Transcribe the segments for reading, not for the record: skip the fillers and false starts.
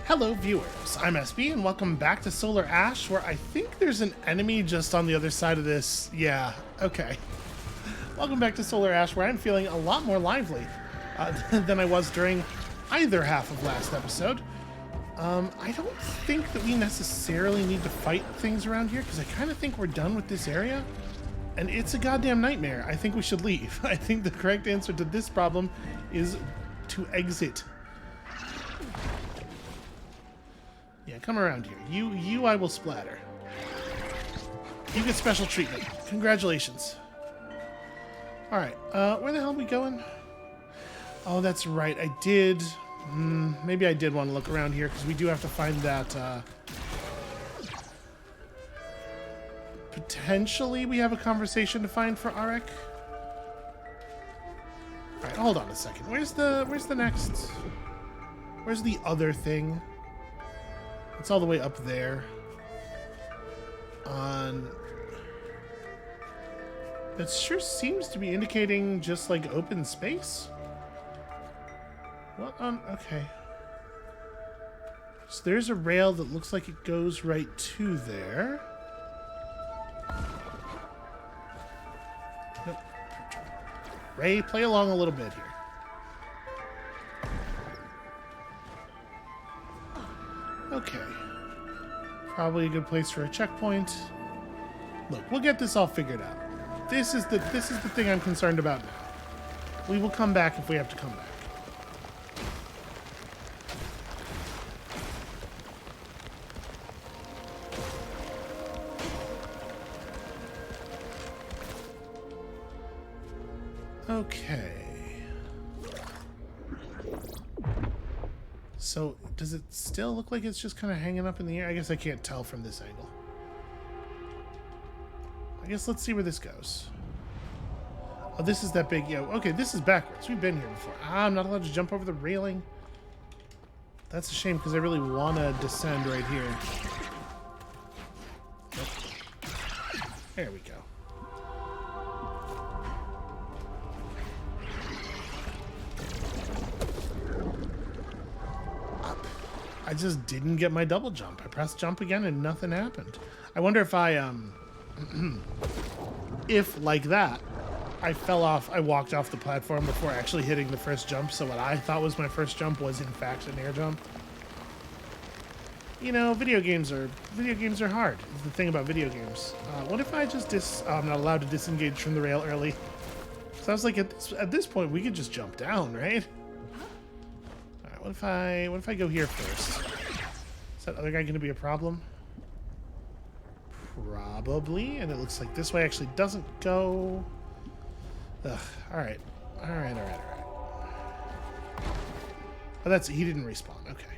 Hello viewers, I'm SB and welcome back to Solar Ash, where I think there's an enemy just on the other side of this. Yeah, okay. Welcome back to Solar Ash, where I'm feeling a lot more lively than I was during either half of last episode. I don't think that we necessarily need to fight things around here, because I kind of think we're done with this area. And it's a goddamn nightmare. I think we should leave. I think the correct answer to this problem is to exit. Yeah, come around here. You I will splatter. You get special treatment. Congratulations. Alright, where the hell are we going? Oh, that's right. I did... maybe I did want to look around here, because we do have to find that, potentially we have a conversation to find for Aric. Alright, hold on a second. Where's the next... Where's the other thing? It's all the way up there. That sure seems to be indicating just like open space. What on? Okay. So there's a rail that looks like it goes right to there. Nope. Ray, play along a little bit here. Okay. Probably a good place for a checkpoint. Look, we'll get this all figured out. This is the thing I'm concerned about now. We will come back if we have to come back. Okay. So, does it still look like it's just kind of hanging up in the air? I guess I can't tell from this angle. I guess let's see where this goes. Oh, this is that big... okay, this is backwards. We've been here before. I'm not allowed to jump over the railing. That's a shame, because I really want to descend right here. Nope. There we go. I just didn't get my double jump. I pressed jump again and nothing happened. I wonder if if, like that, I fell off, I walked off the platform before actually hitting the first jump, so what I thought was my first jump was in fact an air jump. You know, video games are hard, is the thing about video games. What if I just I'm not allowed to disengage from the rail early? So I was like, at this point, we could just jump down, right? What if I go here first? Is that other guy going to be a problem? Probably. And it looks like this way actually doesn't go. Ugh. Alright. Alright. Oh, he didn't respawn. Okay.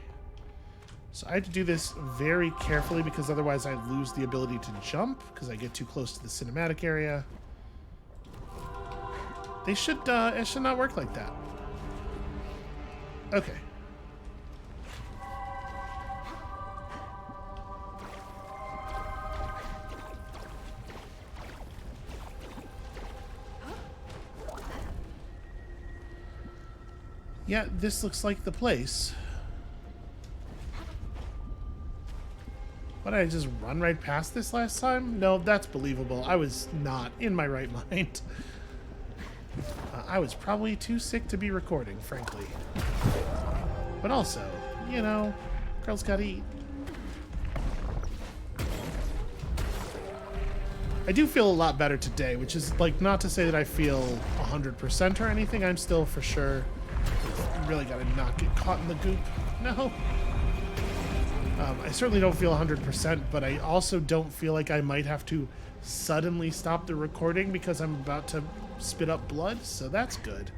So I have to do this very carefully because otherwise I lose the ability to jump because I get too close to the cinematic area. It should not work like that. Okay. Yeah, this looks like the place. What, did I just run right past this last time? No, that's believable. I was not in my right mind. I was probably too sick to be recording, frankly. But also, you know, girls gotta eat. I do feel a lot better today, which is, like, not to say that I feel 100% or anything. I'm still for sure... really gotta not get caught in the goop. No. I certainly don't feel 100%, but I also don't feel like I might have to suddenly stop the recording because I'm about to spit up blood, so that's good.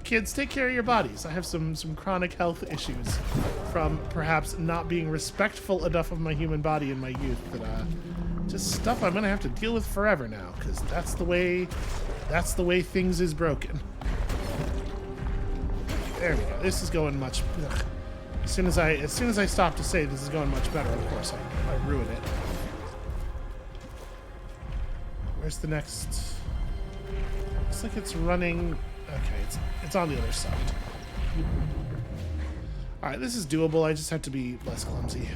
Kids, take care of your bodies. I have some chronic health issues from perhaps not being respectful enough of my human body in my youth that just stuff I'm gonna have to deal with forever now, because that's the way things is broken. There we go. This is going much... Ugh. As soon as I stop to say this is going much better, of course, I ruin it. Where's the next... Looks like it's running... Okay, it's on the other side. Alright, this is doable. I just have to be less clumsy.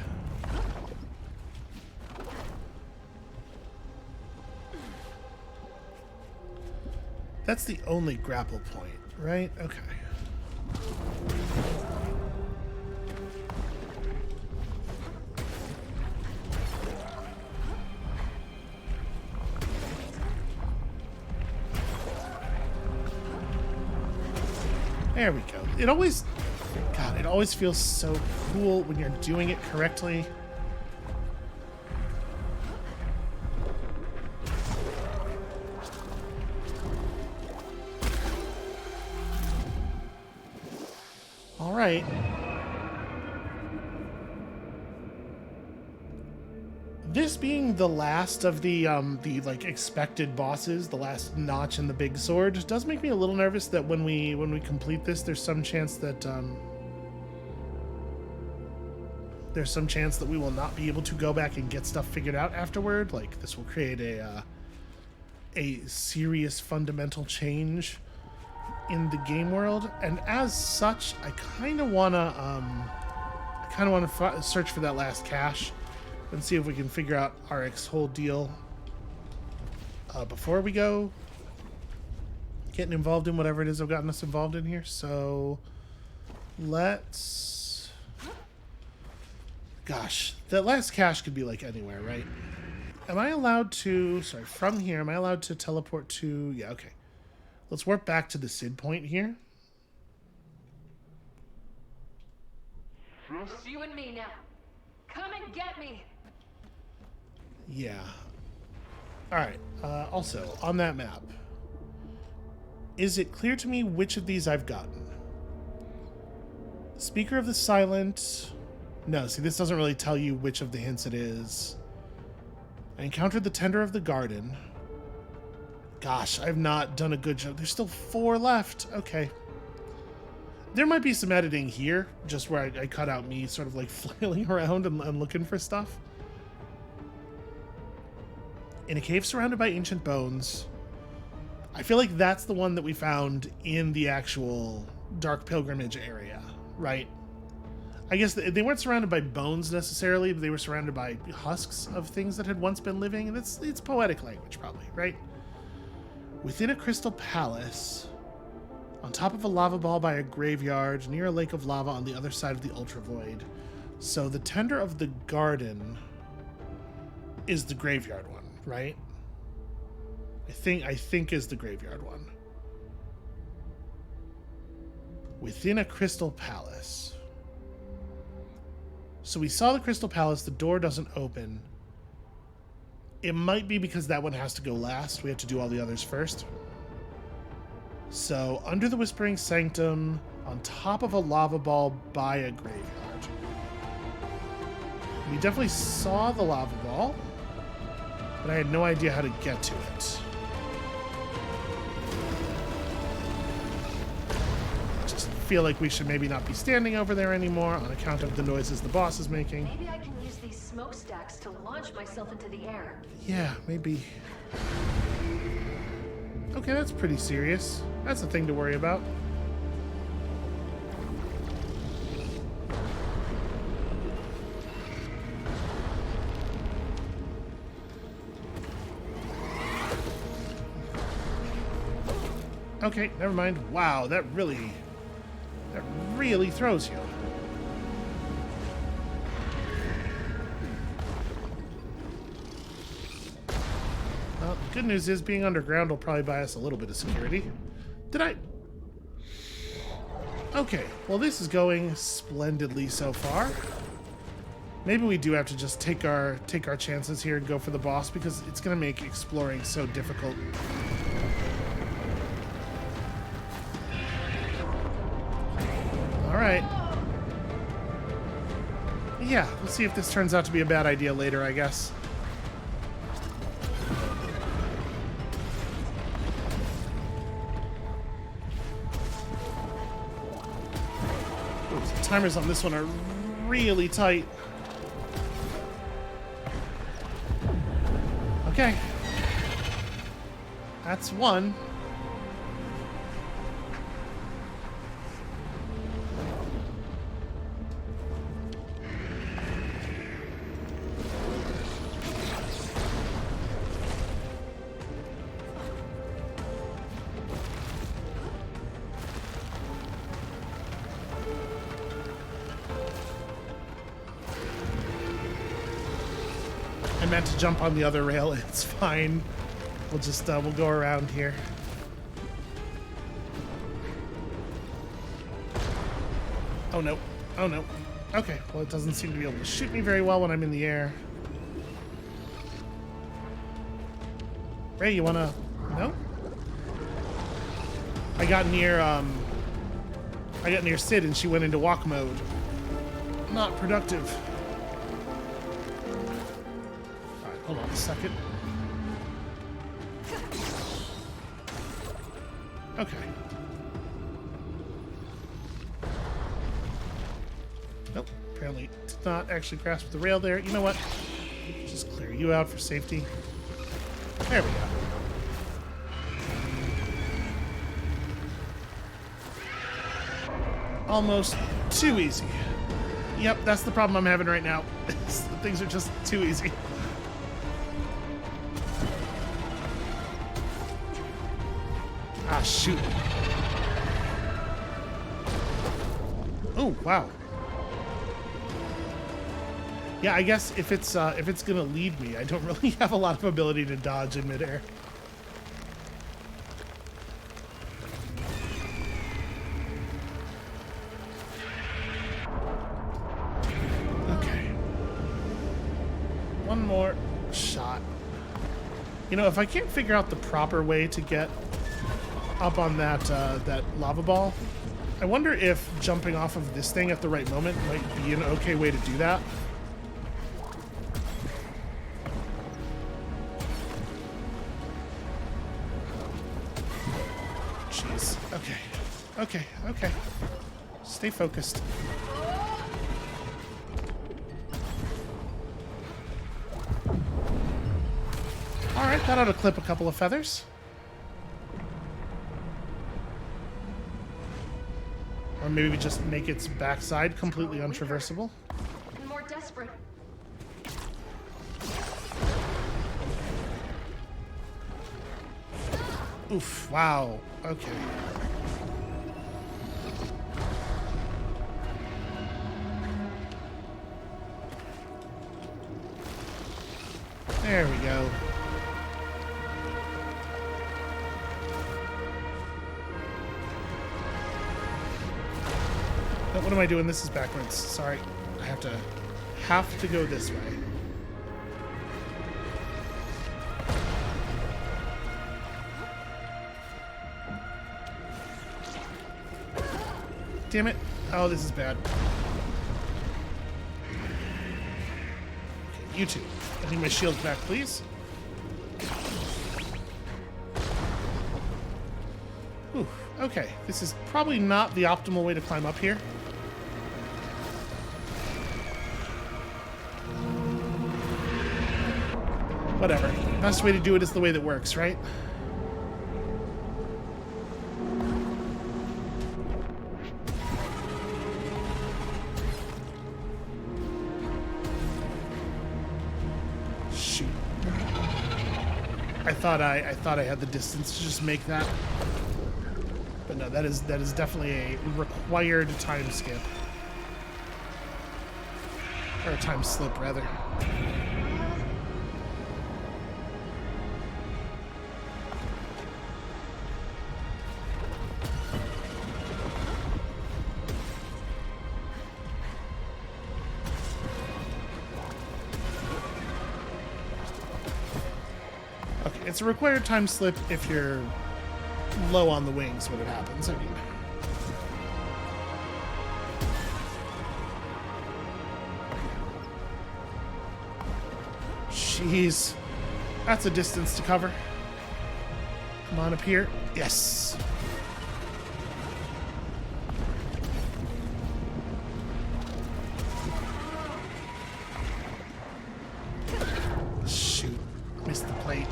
That's the only grapple point, right? Okay. There we go. It always... God, it always feels so cool when you're doing it correctly. All right. This being the last of the like expected bosses, the last notch in the big sword, does make me a little nervous that when we complete this, there's some chance that we will not be able to go back and get stuff figured out afterward. Like, this will create a serious fundamental change in the game world, and as such, I kind of wanna search for that last cache and see if we can figure out Aric's whole deal before we go getting involved in whatever it is I've gotten us involved in here. So let's... Gosh, that last cache could be like anywhere, right? Am I allowed to... Sorry, from here, am I allowed to teleport to... Yeah, okay. Let's warp back to the Sid point here. It's you and me now. Come and get me. Yeah. Alright, also, on that map, is it clear to me which of these I've gotten? Speaker of the Silent... No, see, this doesn't really tell you which of the hints it is. I encountered the Tender of the Garden. Gosh, I've not done a good job. There's still 4 left. Okay. There might be some editing here, just where I cut out me sort of like flailing around and looking for stuff. In a cave surrounded by ancient bones. I feel like that's the one that we found in the actual Dark Pilgrimage area, right? I guess they weren't surrounded by bones necessarily, but they were surrounded by husks of things that had once been living, and it's poetic language probably, right? Within a crystal palace, on top of a lava ball by a graveyard, near a lake of lava on the other side of the Ultra Void. So the Tender of the Garden is the graveyard one, right? I think is the graveyard one. Within a crystal palace. So we saw the crystal palace, the door doesn't open. It might be because that one has to go last. We have to do all the others first. So, under the Whispering Sanctum, on top of a lava ball by a graveyard. We definitely saw the lava ball, but I had no idea how to get to it. I just feel like we should maybe not be standing over there anymore on account of the noises the boss is making. Maybe I can use these smokestacks to launch myself into the air. Yeah, maybe. Okay, that's pretty serious. That's a thing to worry about. Okay, never mind. Wow, that really throws you. Well, the good news is being underground will probably buy us a little bit of security. Did I? Okay, well this is going splendidly so far. Maybe we do have to just take our chances here and go for the boss because it's going to make exploring so difficult. All right. Yeah, we'll see if this turns out to be a bad idea later, I guess. Ooh, the timers on this one are really tight. Okay. That's one. I meant to jump on the other rail. It's fine. We'll just, we'll go around here. Oh no. Oh no. Okay, well it doesn't seem to be able to shoot me very well when I'm in the air. Ray, you wanna... No? I got near Sid and she went into walk mode. Not productive. Alright, hold on a second. Okay. Nope, apparently did not actually grasp the rail there. You know what? Just clear you out for safety. There we go. Almost too easy. Yep, that's the problem I'm having right now. Things are just too easy. Ah, shoot. Oh, wow. Yeah, I guess if it's gonna lead me, I don't really have a lot of ability to dodge in midair. Okay. One more shot. You know, if I can't figure out the proper way to get up on that that lava ball, I wonder if jumping off of this thing at the right moment might be an okay way to do that. Jeez. Okay. Okay. Okay. Stay focused. Alright, that ought to clip a couple of feathers. Or maybe just make its backside completely untraversable. And more desperate. Oof, wow. Okay. There we go. Oh, what am I doing? This is backwards. Sorry. I have to go this way. Damn it. Oh, this is bad. Okay, you two. I need my shield back, please. Ooh, okay. This is probably not the optimal way to climb up here. Whatever. Best way to do it is the way that works, right? Shoot. I thought I had the distance to just make that. But no, that is definitely a required time skip. Or a time slip, rather. It's a required time slip if you're low on the wings when it happens, I mean. Jeez. That's a distance to cover. Come on up here. Yes. Shoot. Missed the plate.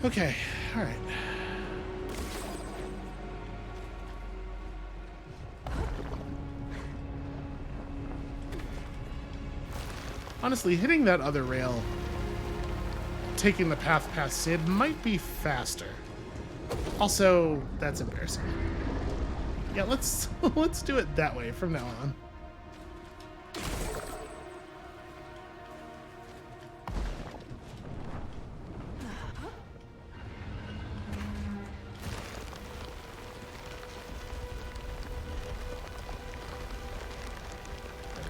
Okay, all right. Honestly, hitting that other rail, taking the path past Sid, might be faster. Also, that's embarrassing. Yeah, let's do it that way from now on.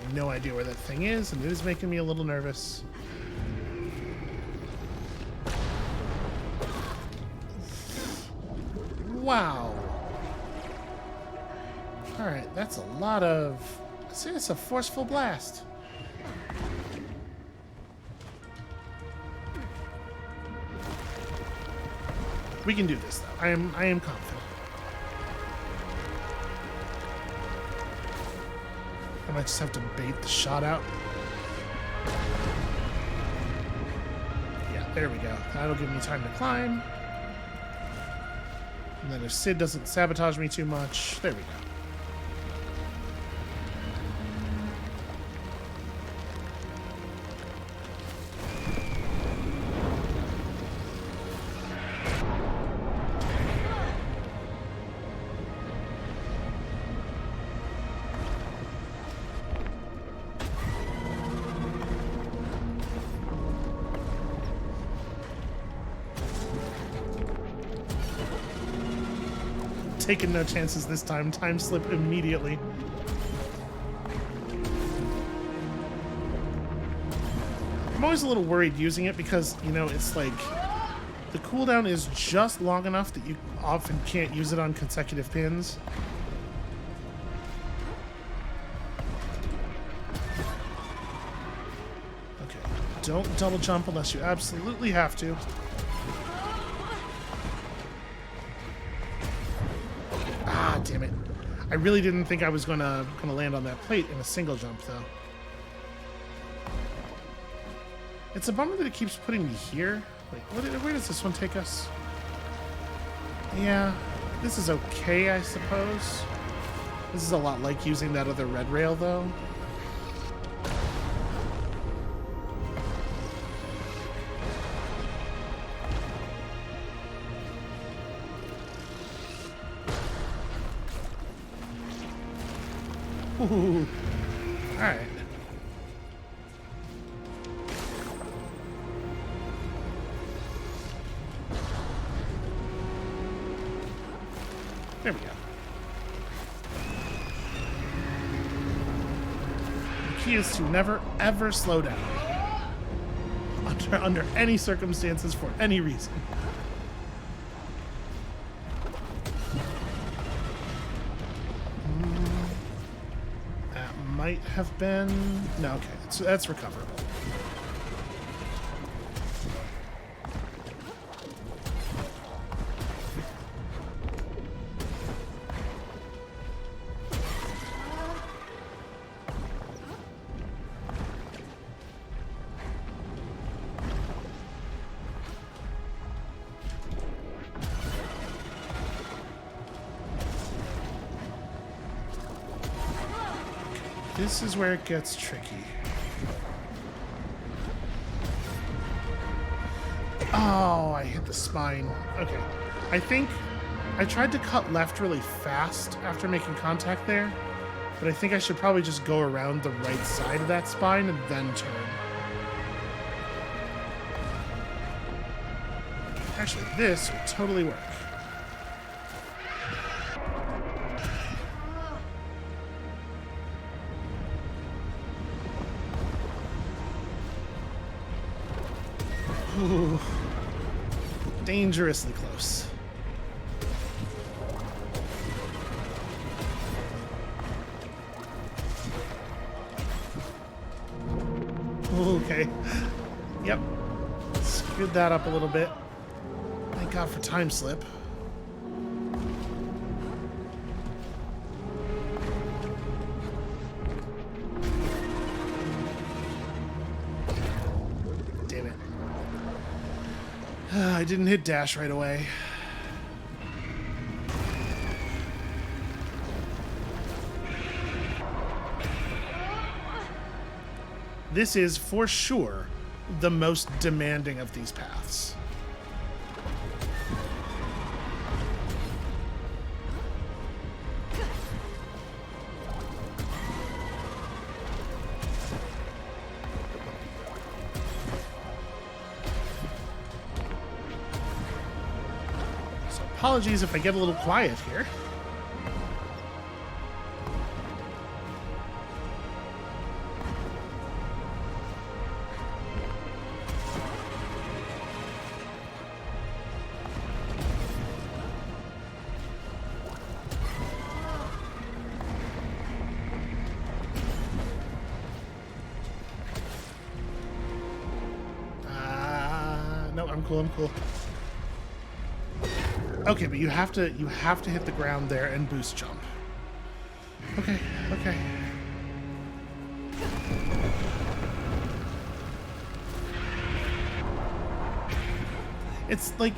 have no idea where that thing is, and it is making me a little nervous. Wow. Alright, that's a lot of... See, it's a forceful blast. We can do this, though. I am confident. I might just have to bait the shot out. Yeah, there we go. That'll give me time to climb. And then if Sid doesn't sabotage me too much, there we go. Taking no chances this time. Time slip immediately. I'm always a little worried using it because, you know, it's like the cooldown is just long enough that you often can't use it on consecutive pins. Okay, don't double jump unless you absolutely have to. Damn it. I really didn't think I was gonna land on that plate in a single jump, though. It's a bummer that it keeps putting me here. Wait, where does this one take us? Yeah, this is okay, I suppose. This is a lot like using that other red rail, though. Ooh. All right. There we go. The key is to never, ever slow down. Under any circumstances, for any reason. Might have been... No, okay. That's recoverable. This is where it gets tricky. Oh, I hit the spine. Okay. I think I tried to cut left really fast after making contact there, but I think I should probably just go around the right side of that spine and then turn. Actually, this would totally work. Ooh, dangerously close. Okay. Yep. Screwed that up a little bit. Thank God for time slip. I didn't hit dash right away. This is, for sure, the most demanding of these paths. Apologies if I get a little quiet here. I'm cool. I'm cool. Okay, but you have to hit the ground there and boost jump. Okay. Okay. It's like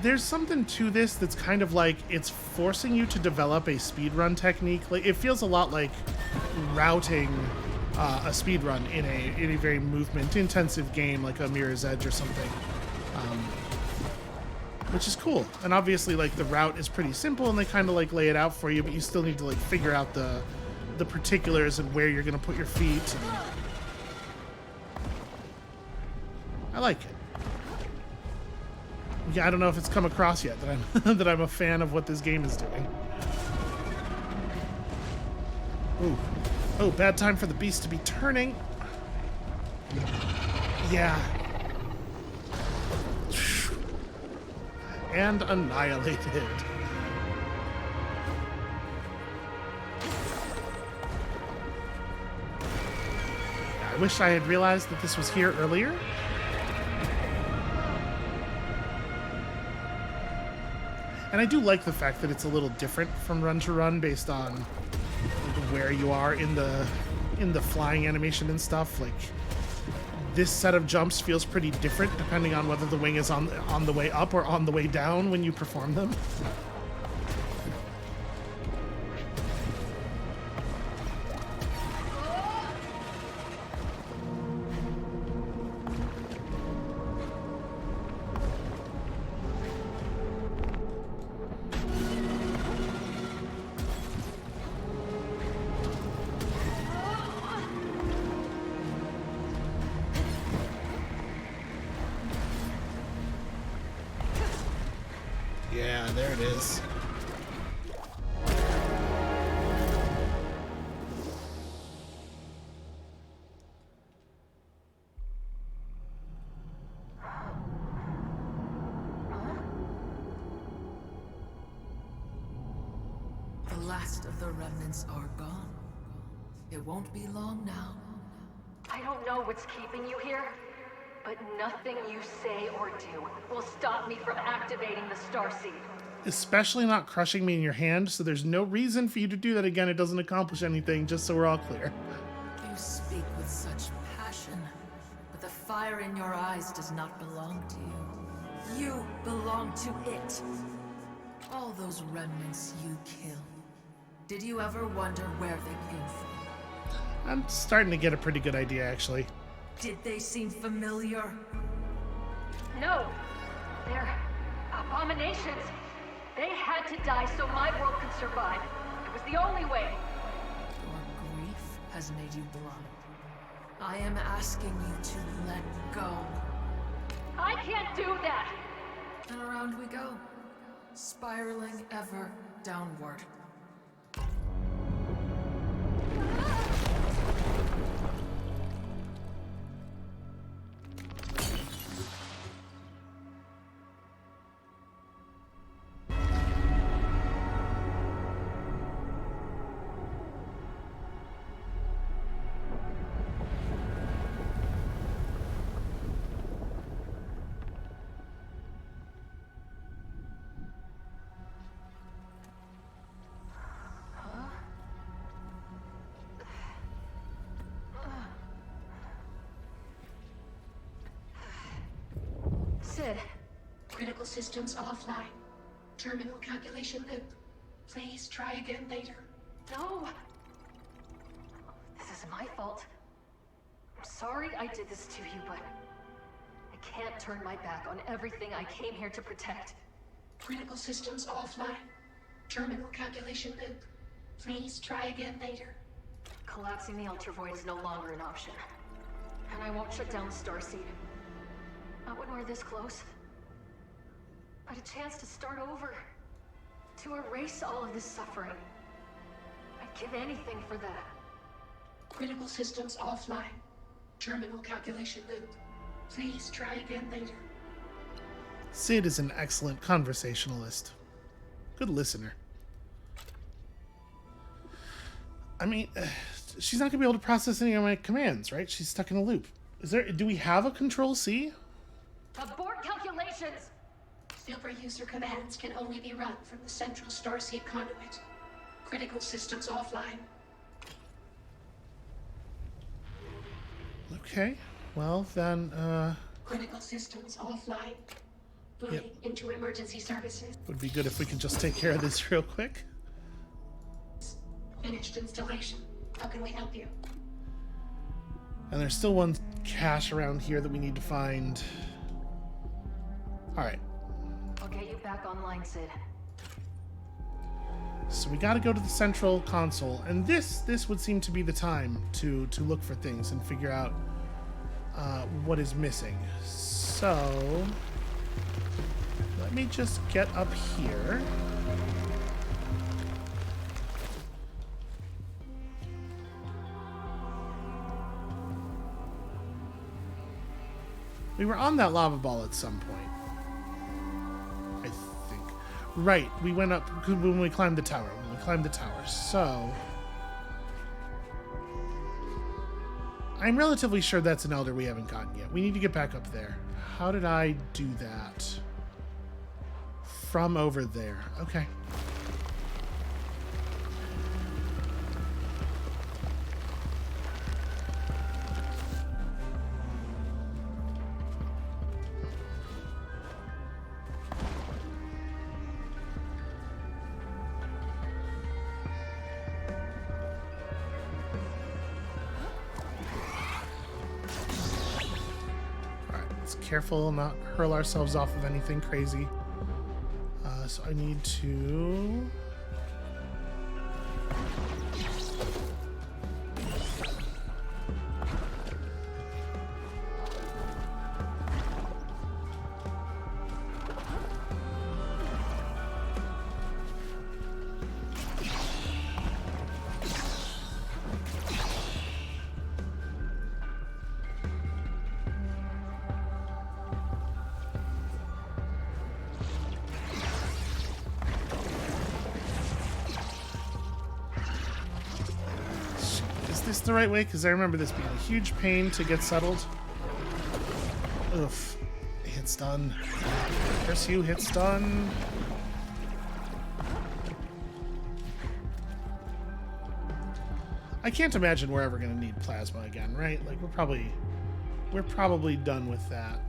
there's something to this that's kind of like it's forcing you to develop a speedrun technique. Like it feels a lot like routing a speedrun in a very movement-intensive game like a Mirror's Edge or something, which is cool. And obviously, like the route is pretty simple, and they kind of like lay it out for you, but you still need to like figure out the particulars and where you're gonna put your feet. And I like it. Yeah, I don't know if it's come across yet that I'm that I'm a fan of what this game is doing. Ooh. Oh, bad time for the beast to be turning. Yeah. And annihilated. I wish I had realized that this was here earlier. And I do like the fact that it's a little different from run to run based on where you are in the flying animation and stuff. Like this set of jumps feels pretty different depending on whether the wing is on the way up or on the way down when you perform them. Yeah, there it is. The last of the remnants are gone. It won't be long now. I don't know what's keeping you here, but nothing you say or do will stop me from activating the Starseed. Especially not crushing me in your hand, so there's no reason for you to do that again. It doesn't accomplish anything, just so we're all clear. You speak with such passion, but the fire in your eyes does not belong to you. You belong to it. All those remnants you killed. Did you ever wonder where they came from? I'm starting to get a pretty good idea, actually. Did they seem familiar? No, they're abominations. They had to die so my world could survive. It was the only way. Your grief has made you blind. I am asking you to let go. I can't do that. And around we go, spiraling ever downward. Sid, Critical systems offline. Terminal calculation loop. Please try again later. no. This is my fault. I'm sorry I did this to you, but I can't turn my back on everything I came here to protect. Critical systems offline. Terminal calculation loop. Please try again later. Collapsing the Ultravoid is no longer an option. And I won't shut down the Starseed. Not when we're this close. But a chance to start over. To erase all of this suffering. I'd give anything for that. Critical systems offline. Terminal calculation loop. Please try again later. Sid is an excellent conversationalist. Good listener. I mean, she's not going to be able to process any of my commands, right? She's stuck in a loop. Do we have a Control-C? Abort calculation! operations! Silver user commands can only be run from the central starseed conduit. Critical systems offline. Okay. Well, then, Critical systems offline. Booting into emergency services. would be good if we could just take care of this real quick. Finished installation. How can we help you? And there's still one cache around here that we need to find. Alright. I'll get you back online, Sid. So we gotta go to the central console, and this would seem to be the time to look for things and figure out what is missing. So let me just get up here. We were on that lava ball at some point, I think. Right, we went up when we climbed the tower. So I'm relatively sure that's an elder we haven't gotten yet. We need to get back up there. How did I do that? From over there. Okay. Careful, not hurl ourselves off of anything crazy. So I need to... Is this the right way? Because I remember this being a huge pain to get settled. Oof. Hit stun. Curse you, hit stun. I can't imagine we're ever going to need plasma again, right? Like, we're probably done with that.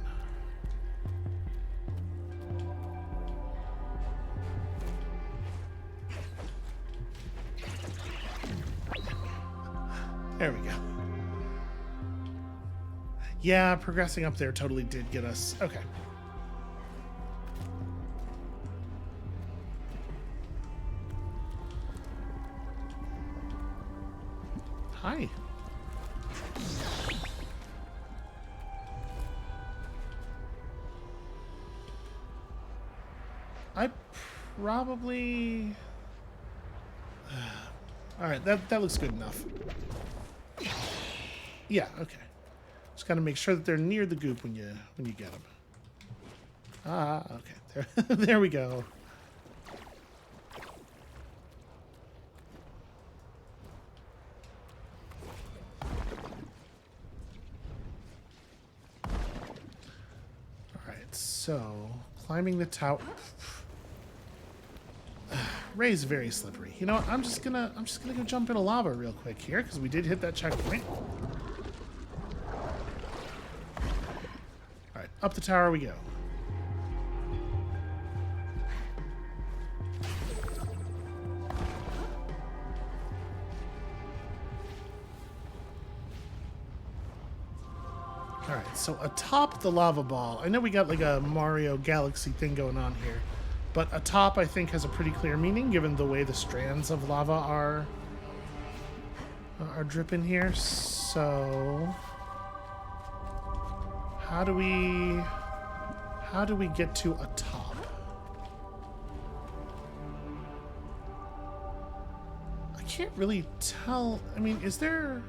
There we go. Yeah, progressing up there totally did get us. Okay. Hi. I probably... Alright, that looks good enough. Yeah, okay. Just gotta make sure that they're near the goop when you get them. Ah, okay. There, there we go. Alright, so climbing the tower. Ray's very slippery. You know what? I'm just gonna go jump into lava real quick here because we did hit that checkpoint. All right, up the tower we go. All right, so atop the lava ball, I know we got like a Mario Galaxy thing going on here. But atop, I think, has a pretty clear meaning, given the way the strands of lava are dripping here. So, how do we get to atop? I can't really tell. I mean, is there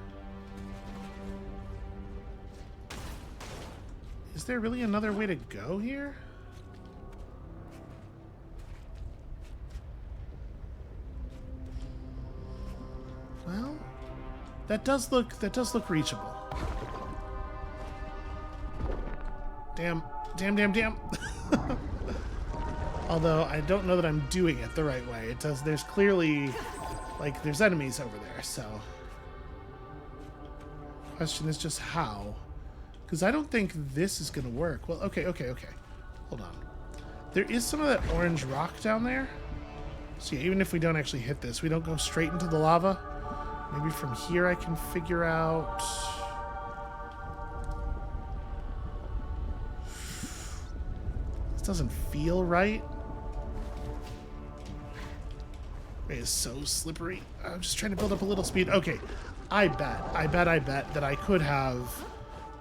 really another way to go here? Well, that does look reachable. Damn. Although I don't know that I'm doing it the right way. It does. There's clearly, like, there's enemies over there, so. Question is just how. Because I don't think this is going to work. Well, okay. Hold on. There is some of that orange rock down there. So yeah, even if we don't actually hit this, we don't go straight into the lava. Maybe from here I can figure out... This doesn't feel right. It is so slippery. I'm just trying to build up a little speed. Okay, I bet that I could have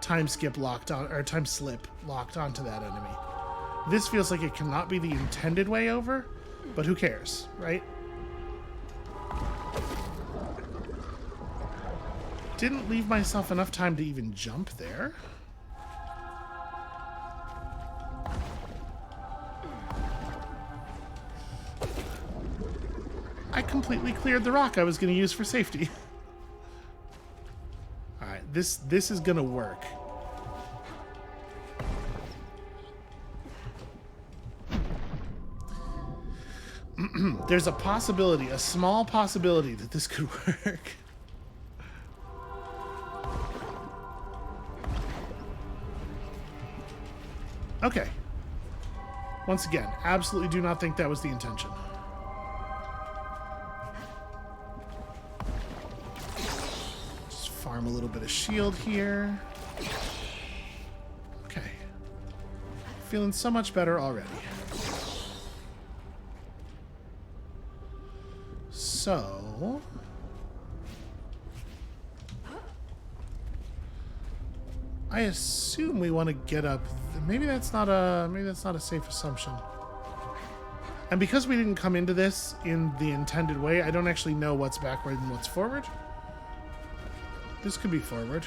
time skip locked on, or time slip locked onto that enemy. This feels like it cannot be the intended way over, but who cares, right? Didn't leave myself enough time to even jump there. I completely cleared the rock I was going to use for safety. Alright, this is going to work. There's a possibility, a small possibility that this could work. Okay. Once again, absolutely do not think that was the intention. Just farm a little bit of shield here. Okay. Feeling so much better already. So... I assume we want to get up. Maybe that's not a safe assumption. And because we didn't come into this in the intended way, I don't actually know what's backward and what's forward. This could be forward.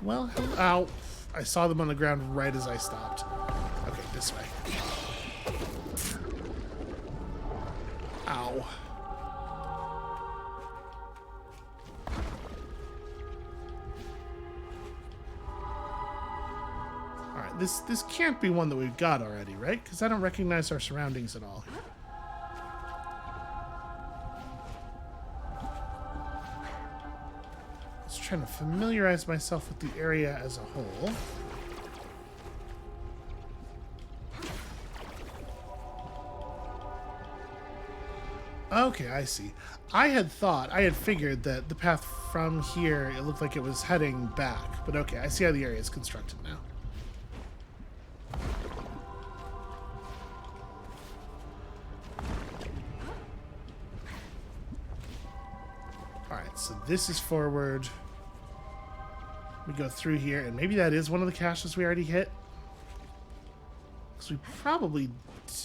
Well, ow. I saw them on the ground right as I stopped. Okay, this way. Ow. Alright, this can't be one that we've got already, right? Because I don't recognize our surroundings at all. Trying to familiarize myself with the area as a whole. Okay, I see. I had figured that the path from here, it looked like it was heading back. But okay, I see how the area is constructed now. Alright, so this is forward. We go through here, and maybe that is one of the caches we already hit. Because we probably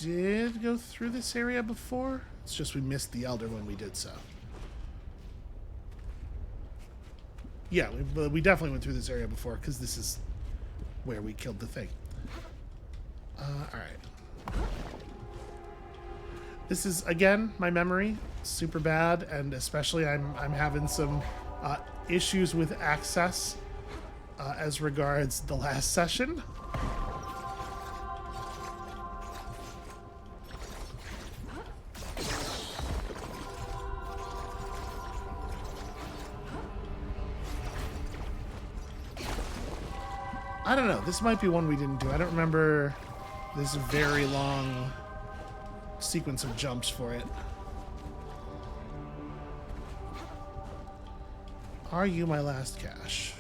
did go through this area before. It's just we missed the Elder when we did so. Yeah, we definitely went through this area before, because this is where we killed the thing. Alright. This is, again, my memory. Super bad, and especially I'm having some issues with access as regards the last session. I don't know, this might be one we didn't do. I don't remember this very long sequence of jumps for it. Are you my last cache?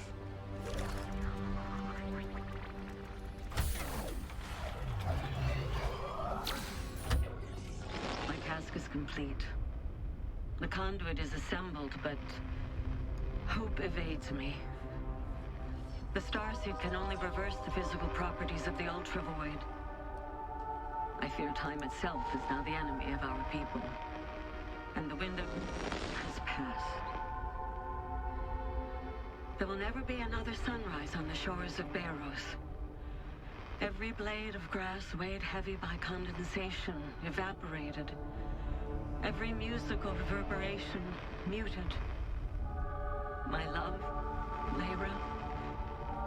My task is complete. The conduit is assembled, but hope evades me. The starsuit can only reverse the physical properties of the ultra void. I fear time itself is now the enemy of our people. And the window has passed. There will never be another sunrise on the shores of Barrows. Every blade of grass weighed heavy by condensation, evaporated. Every musical reverberation muted. My love, Lyra,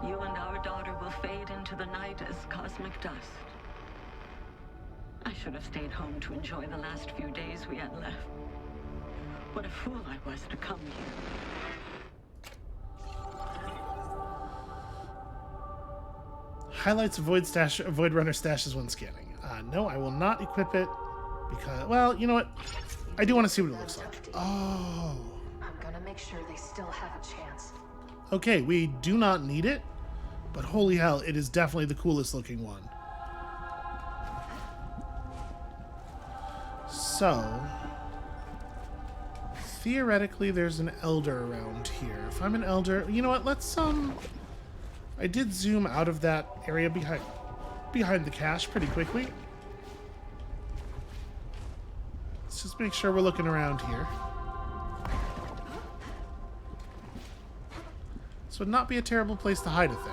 you and our daughter will fade into the night as cosmic dust. I should have stayed home to enjoy the last few days we had left. What a fool I was to come here. Highlights Void Runner stashes when scanning. No, I will not equip it because, well, you know what? I do want to see what it looks like. Oh. I'm gonna make sure they still have a chance. Okay, we do not need it, but holy hell, it is definitely the coolest looking one. So, theoretically, there's an elder around here. If I'm an elder, you know what? Let's I did zoom out of that area behind the cache pretty quickly. Let's just make sure we're looking around here. This would not be a terrible place to hide a thing.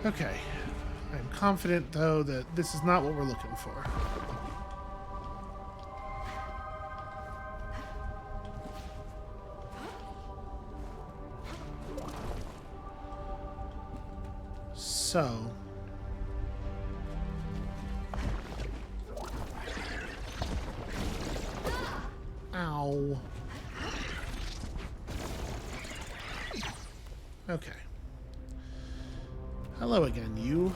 Okay. I'm confident, though, that this is not what we're looking for. So... Ow. Okay. Hello again, you.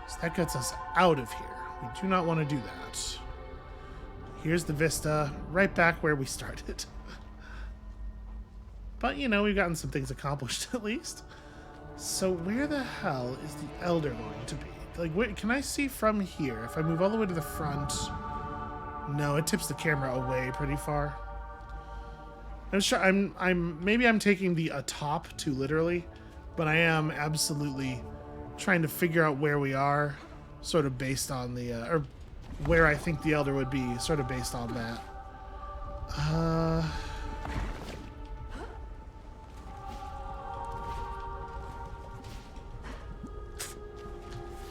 So that gets us out of here. We do not want to do that. Here's the vista, right back where we started. But, you know, we've gotten some things accomplished at least. So where the hell is the Elder going to be? Like, wait, can I see from here? If I move all the way to the front... No, it tips the camera away pretty far. I'm sure maybe I'm taking the atop too literally, but I am absolutely trying to figure out where we are, sort of based on the, or where I think the Elder would be, sort of based on that.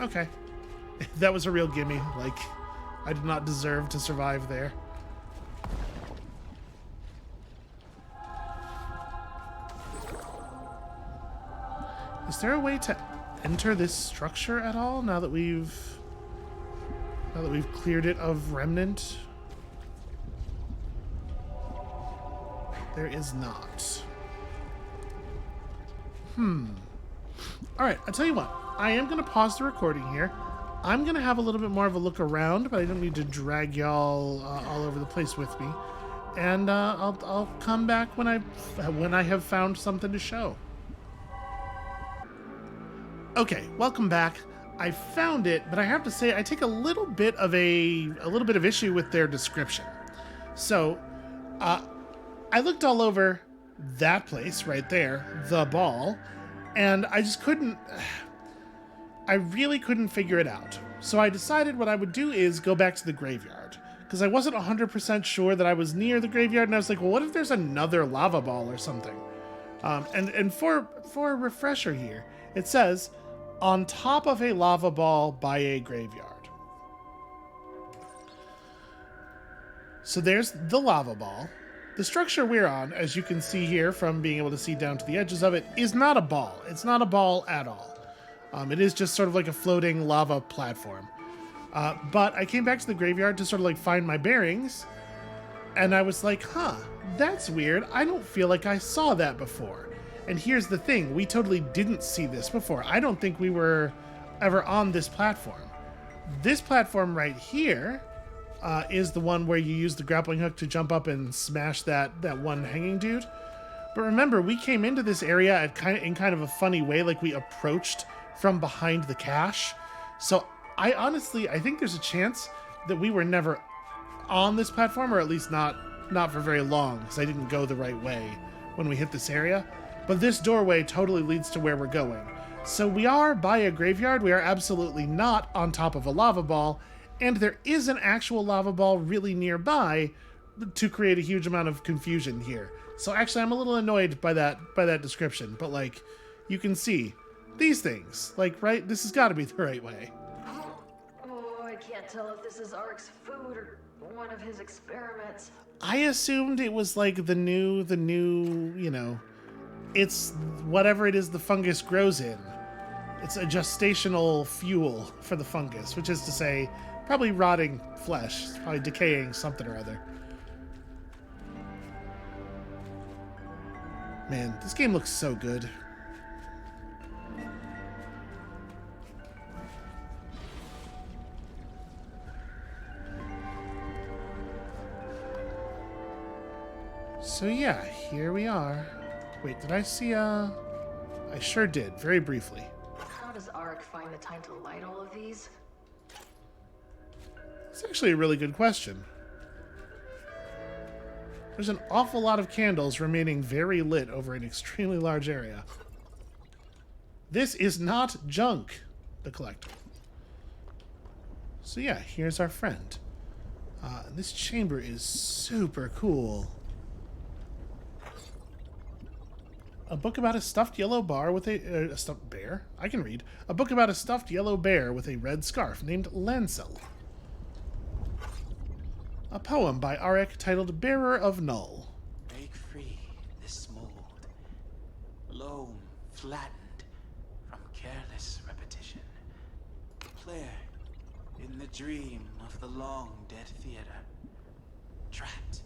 Okay. That was a real gimme. Like, I did not deserve to survive there. Is there a way to enter this structure at all now that we've cleared it of remnant? There is not. Alright, I'll tell you what. I am going to pause the recording here. I'm going to have a little bit more of a look around, but I don't need to drag y'all all over the place with me. And I'll come back when I have found something to show. Okay, welcome back. I found it, but I have to say I take a little bit of issue with their description. So, I looked all over that place right there, the ball, and I just couldn't. I really couldn't figure it out. So I decided what I would do is go back to the graveyard, because I wasn't 100% sure that I was near the graveyard, and I was like, well, what if there's another lava ball or something? And for a refresher here, it says, on top of a lava ball by a graveyard. So there's the lava ball. The structure we're on, as you can see here from being able to see down to the edges of it, is not a ball. It's not a ball at all. It is just sort of like a floating lava platform. But I came back to the graveyard to sort of like find my bearings, and I was like, huh, that's weird. I don't feel like I saw that before. And here's the thing, we totally didn't see this before. I don't think we were ever on this platform. This platform right here is the one where you use the grappling hook to jump up and smash that one hanging dude. But remember, we came into this area in kind of a funny way, like we approached from behind the cache. So I think there's a chance that we were never on this platform, or at least not for very long, because I didn't go the right way when we hit this area. But this doorway totally leads to where we're going. So we are by a graveyard. We are absolutely not on top of a lava ball, and there is an actual lava ball really nearby to create a huge amount of confusion here. So actually, I'm a little annoyed by that description. But like, you can see these things. Like, right? This has got to be the right way. Oh, I can't tell if this is Aric's food or one of his experiments. I assumed it was like the new, you know, it's whatever it is the fungus grows in. It's a gestational fuel for the fungus, which is to say, probably rotting flesh. It's probably decaying something or other. Man, this game looks so good. So yeah, here we are. Wait, did I see I sure did, very briefly. How does Aric find the time to light all of these? It's actually a really good question. There's an awful lot of candles remaining very lit over an extremely large area. This is not junk, the collector. So yeah, here's our friend. This chamber is super cool. A book about a stuffed yellow bar with a stuffed bear. I can read. A book about a stuffed yellow bear with a red scarf named Lancel. A poem by Aric titled Bearer of Null. Break free this mold, loam flattened from careless repetition. Player in the dream of the long dead theater, trapped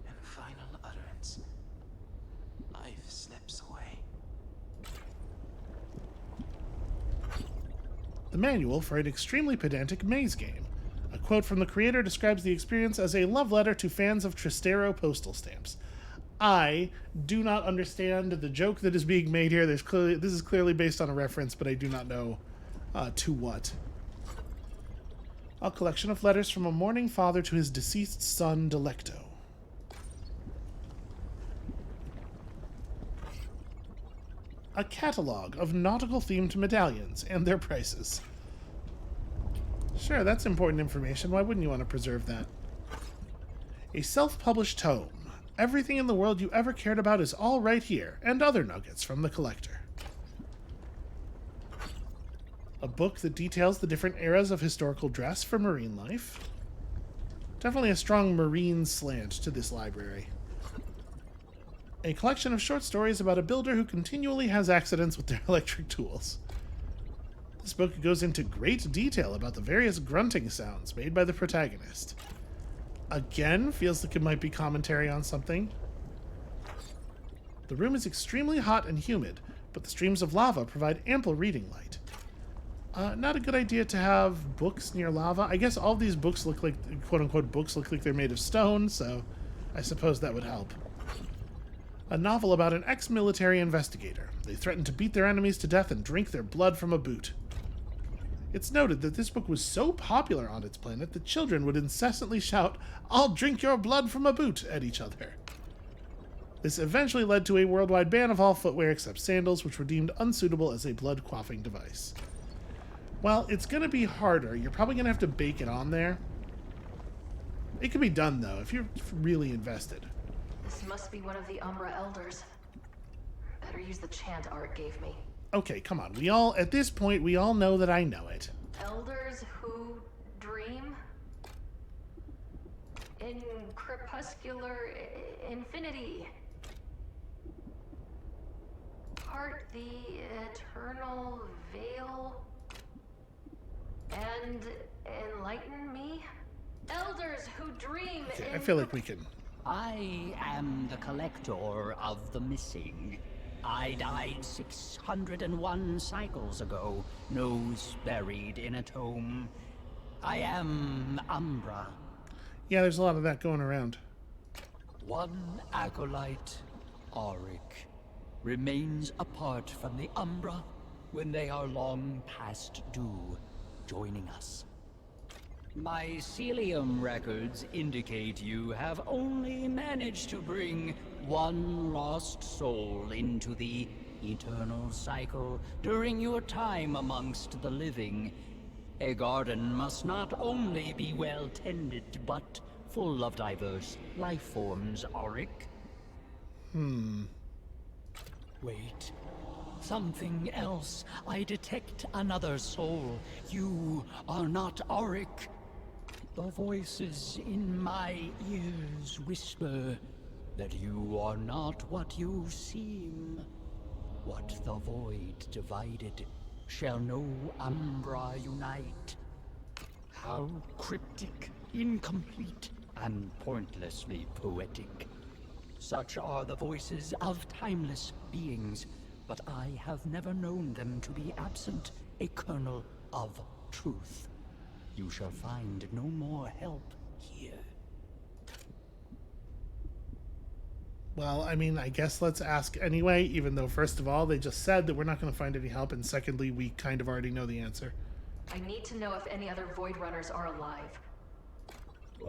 in final utterance. Life slips away. The manual for an extremely pedantic maze game. A quote from the creator describes the experience as a love letter to fans of Tristero postal stamps. I do not understand the joke that is being made here. This is clearly based on a reference, but I do not know to what. A collection of letters from a mourning father to his deceased son, Delecto. A catalog of nautical-themed medallions and their prices. Sure, that's important information. Why wouldn't you want to preserve that? A self-published tome. Everything in the world you ever cared about is all right here, and other nuggets from the collector. A book that details the different eras of historical dress for marine life. Definitely a strong marine slant to this library. A collection of short stories about a builder who continually has accidents with their electric tools. This book goes into great detail about the various grunting sounds made by the protagonist. Again, feels like it might be commentary on something. The room is extremely hot and humid, but the streams of lava provide ample reading light. Not a good idea to have books near lava. I guess all these books look like, quote-unquote, books look like they're made of stone, so I suppose that would help. A novel about an ex-military investigator. They threaten to beat their enemies to death and drink their blood from a boot. It's noted that this book was so popular on its planet that children would incessantly shout, "I'll drink your blood from a boot," at each other. This eventually led to a worldwide ban of all footwear except sandals, which were deemed unsuitable as a blood-quaffing device. Well, it's going to be harder. You're probably going to have to bake it on there. It can be done, though, if you're really invested. This must be one of the Umbra Elders. Better use the chant Aric gave me. Okay, come on. At this point, we all know that I know it. Elders who dream? In crepuscular infinity. Part the eternal veil. And enlighten me? Elders who dream Okay, I feel like we can... I am the collector of the missing. I died 601 cycles ago, nose buried in a tomb. I am Umbra. Yeah, there's a lot of that going around. One acolyte, Aric, remains apart from the Umbra when they are long past due, joining us. Mycelium records indicate you have only managed to bring one lost soul into the eternal cycle during your time amongst the living. A garden must not only be well tended, but full of diverse life forms, Aric. Wait. Something else. I detect another soul. You are not Aric. The voices in my ears whisper that you are not what you seem. What the void divided shall no umbra unite. How cryptic, incomplete, and pointlessly poetic. Such are the voices of timeless beings, but I have never known them to be absent a kernel of truth. You shall find no more help here. Well, I mean, I guess let's ask anyway, even though, first of all, they just said that we're not going to find any help, and secondly, we kind of already know the answer. I need to know if any other Void Runners are alive.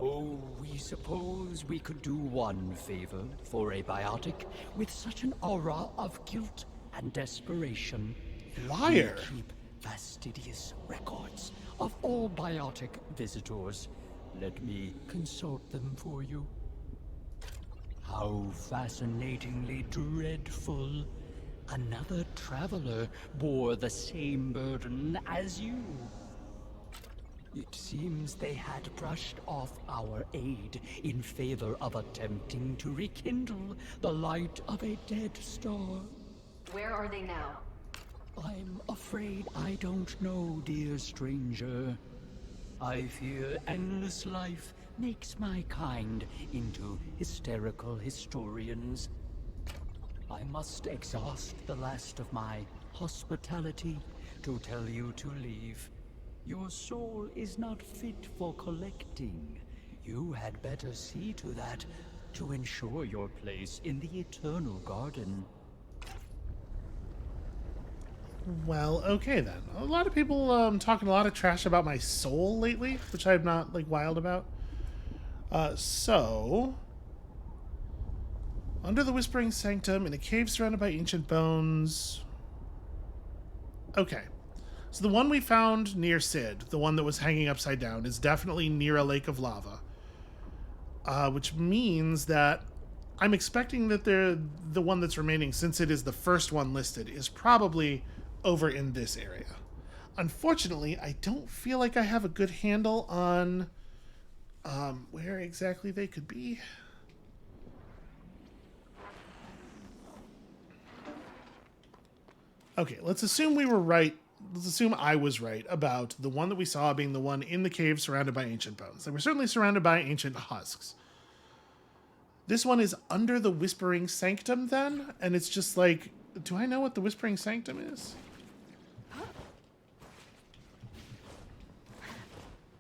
Oh, we suppose we could do one favor for a biotic with such an aura of guilt and desperation. Liar! We keep fastidious records of all biotic visitors. Let me consult them for you. How fascinatingly dreadful. Another traveler bore the same burden as you. It seems they had brushed off our aid in favor of attempting to rekindle the light of a dead star. Where are they now? I'm afraid I don't know, dear stranger. I fear endless life makes my kind into hysterical historians. I must exhaust the last of my hospitality to tell you to leave. Your soul is not fit for collecting. You had better see to that to ensure your place in the Eternal Garden. Well, okay then. A lot of people talking a lot of trash about my soul lately, which I'm not, like, wild about. So... Under the Whispering Sanctum, in a cave surrounded by ancient bones... Okay. So the one we found near Sid, the one that was hanging upside down, is definitely near a lake of lava. Which means that I'm expecting that the one that's remaining, since it is the first one listed, is probably over in this area. Unfortunately, I don't feel like I have a good handle on where exactly they could be. Okay, let's assume we were right. Let's assume I was right about the one that we saw being the one in the cave surrounded by ancient bones. They were certainly surrounded by ancient husks. This one is under the Whispering Sanctum then? And it's just like, do I know what the Whispering Sanctum is?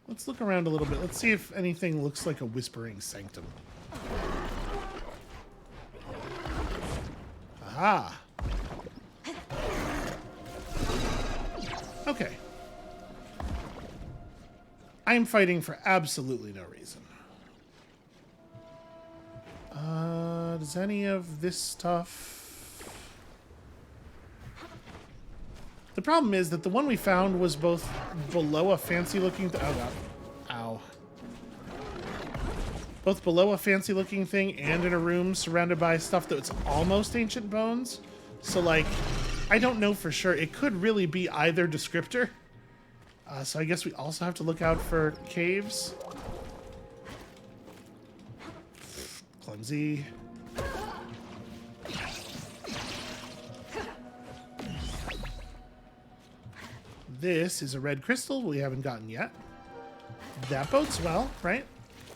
Let's look around a little bit. Let's see if anything looks like a Whispering Sanctum. Aha! Okay. I am fighting for absolutely no reason. Does any of this stuff... The problem is that the one we found was both below a fancy-looking... Oh, God. Ow. Both below a fancy-looking thing and in a room surrounded by stuff that's almost ancient bones. So, like, I don't know for sure. It could really be either descriptor. So I guess we also have to look out for caves. Clumsy. This is a red crystal we haven't gotten yet. That bodes well, right?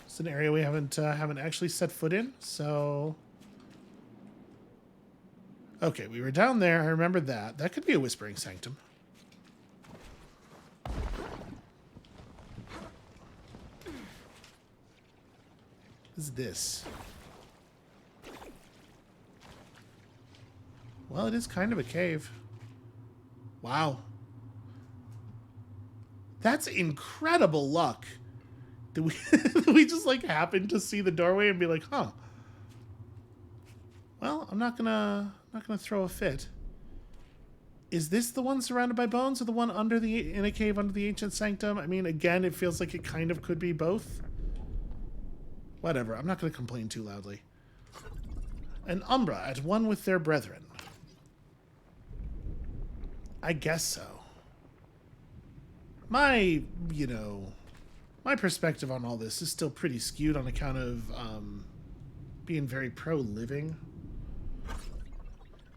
It's an area we haven't actually set foot in, so... Okay, we were down there. I remember that. That could be a Whispering Sanctum. What is this? Well, it is kind of a cave. Wow. That's incredible luck Did we, did we just like happen to see the doorway and be like, huh? Well, I'm not gonna throw a fit. Is this the one surrounded by bones or the one in a cave under the ancient sanctum? I mean, again, it feels like it kind of could be both. Whatever, I'm not gonna complain too loudly. An Umbra at one with their brethren. I guess so. My perspective on all this is still pretty skewed on account of being very pro-living.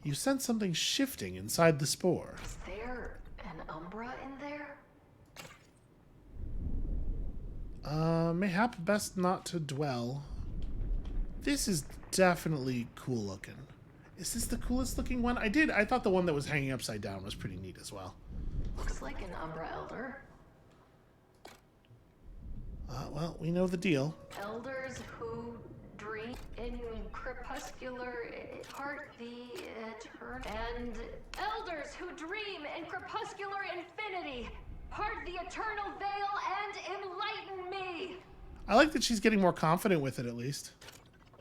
You sense something shifting inside the spore. Is there an Umbra in there? Mayhap best not to dwell. This is definitely cool looking. Is this the coolest looking one? I thought the one that was hanging upside down was pretty neat as well. Looks like an Umbra Elder. Well, we know the deal. Elders who dream in crepuscular heart the eternal. And elders who dream in crepuscular infinity. Part the eternal veil and enlighten me. I like that she's getting more confident with it, at least.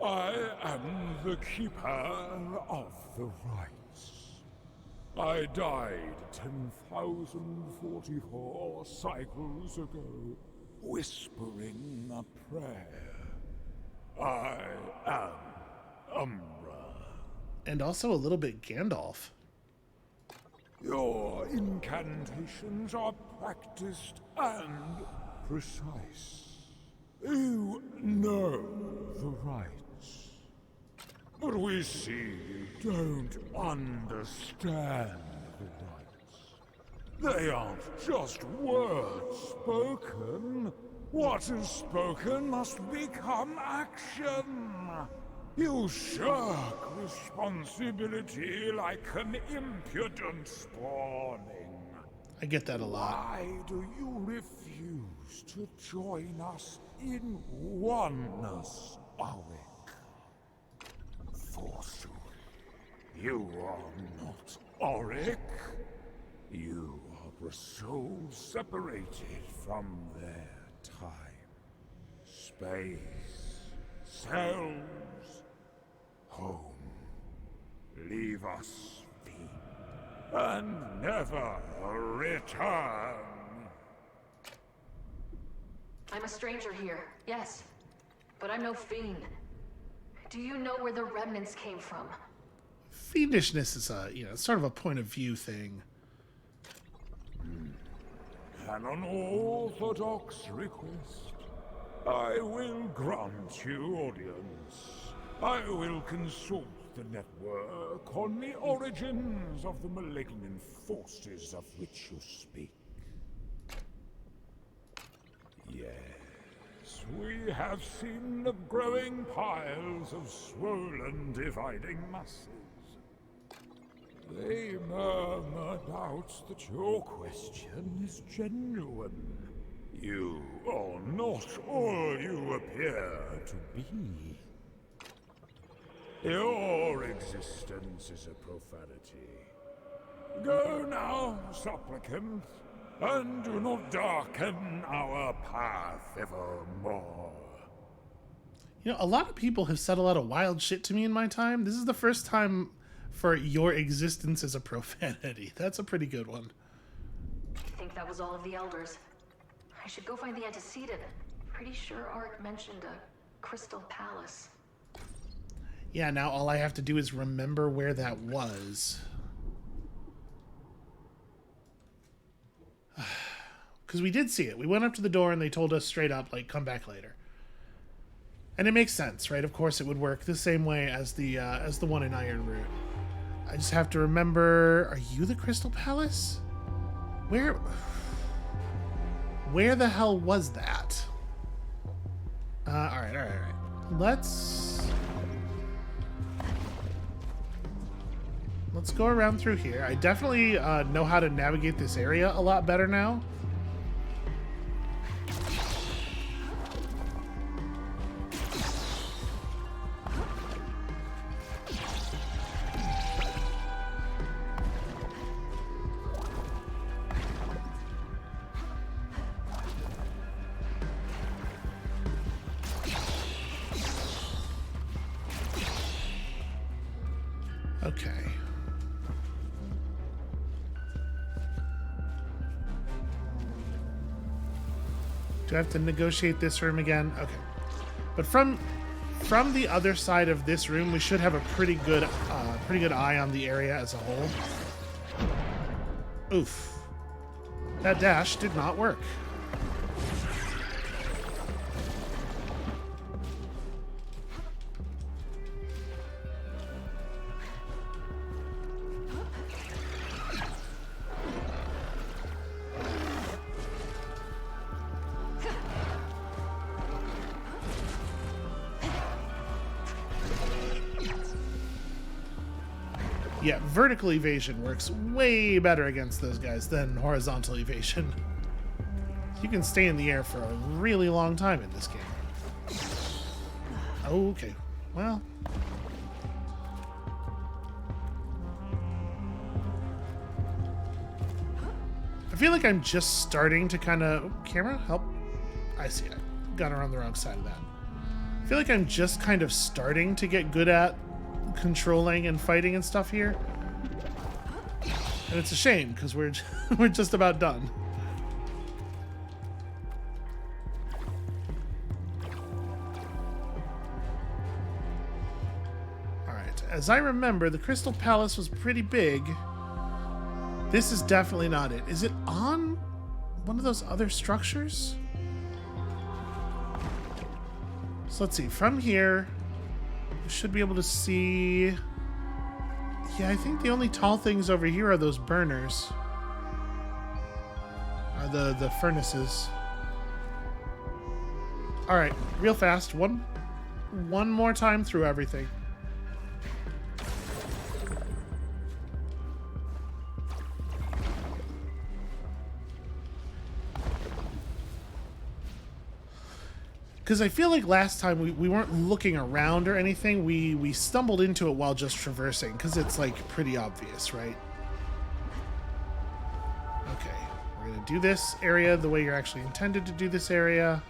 I am the keeper of the rites. I died 10,044 cycles ago, whispering a prayer. I am Umbra. And also a little bit Gandalf. Your incantations are practiced and precise. You know the rites. But we see you don't understand the rites. They aren't just words spoken. What is spoken must become action. You shirk responsibility like an impudent spawning. I get that a lot. Why do you refuse to join us in oneness, Aric? Forsooth, you are not Aric. You are a soul separated from their time, space, selves, home. Leave us, fiend, and never return. I'm a stranger here, yes. But I'm no fiend. Do you know where the remnants came from? Fiendishness is sort of a point of view thing. An unorthodox request. I will grant you audience. I will consult the network on the origins of the malignant forces of which you speak. Yes, we have seen the growing piles of swollen, dividing masses. They murmur doubts that your question is genuine. You are not all you appear to be. Your existence is a profanity. Go now, supplicant, and do not darken our path evermore. You know, a lot of people have said a lot of wild shit to me in my time. This is the first time for your existence as a profanity. That's a pretty good one. I think that was all of the elders. I should go find the antecedent. Pretty sure Aric mentioned a crystal palace. Yeah, now all I have to do is remember where that was. Because we did see it. We went up to the door and they told us straight up, like, come back later. And it makes sense, right? Of course it would work the same way as the one in Ironroot. I just have to remember, are you the Crystal Palace? Where the hell was that? Alright. Let's go around through here. I definitely know how to navigate this area a lot better now. Okay. Do I have to negotiate this room again? Okay. But from the other side of this room, we should have a pretty good eye on the area as a whole. Oof. That dash did not work. Yeah, vertical evasion works way better against those guys than horizontal evasion. You can stay in the air for a really long time in this game. Okay, well. I feel like I'm just starting to kind of... camera, help. I see it. Got her on the wrong side of that. I feel like I'm just kind of starting to get good at controlling and fighting and stuff here, and it's a shame because we're just about done. All right, as I remember, the Crystal Palace was pretty big. This is definitely not it. Is it on one of those other structures? So let's see, from here we should be able to see... Yeah, I think the only tall things over here are those burners. The furnaces. Alright, real fast. One more time through everything. Because I feel like last time we weren't looking around or anything. We stumbled into it while just traversing, because it's like pretty obvious, right? Okay, we're going to do this area the way you're actually intended to do this area.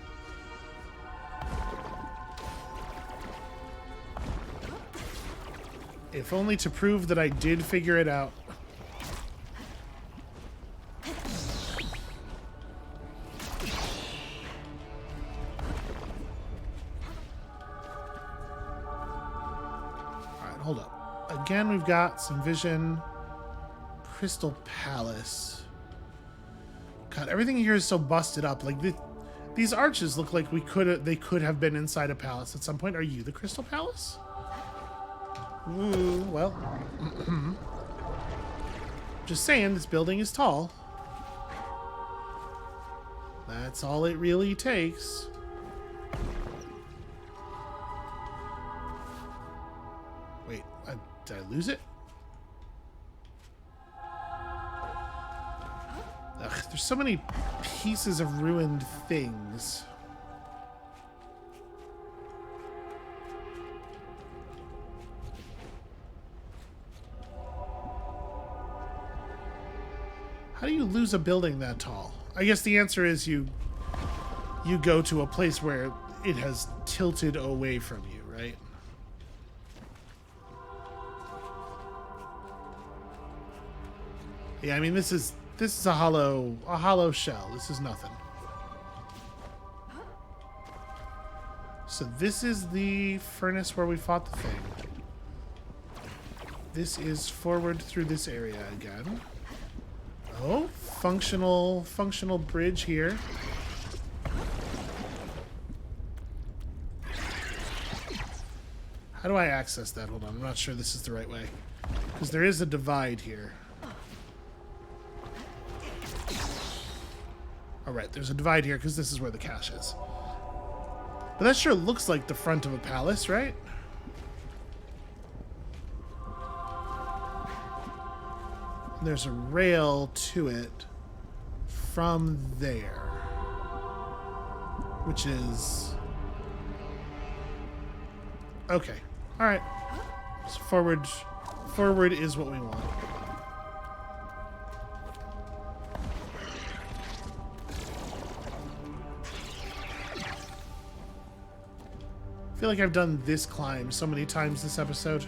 If only to prove that I did figure it out. Hold up. Again, we've got some vision. Crystal Palace. God, everything here is so busted up. Like these arches look like they could have been inside a palace at some point. Are you the Crystal Palace? Ooh, well. Just saying, this building is tall. That's all it really takes. Did I lose it? Ugh, there's so many pieces of ruined things. How do you lose a building that tall? I guess the answer is you go to a place where it has tilted away from you, right? Yeah, I mean this is a hollow shell. This is nothing. So this is the furnace where we fought the thing. This is forward through this area again. Oh, functional bridge here. How do I access that? Hold on, I'm not sure this is the right way. Because there is a divide here. Alright, there's a divide here because this is where the cache is. But that sure looks like the front of a palace, right? And there's a rail to it from there. Which is... Okay. Alright. So forward is what we want. I feel like I've done this climb so many times this episode.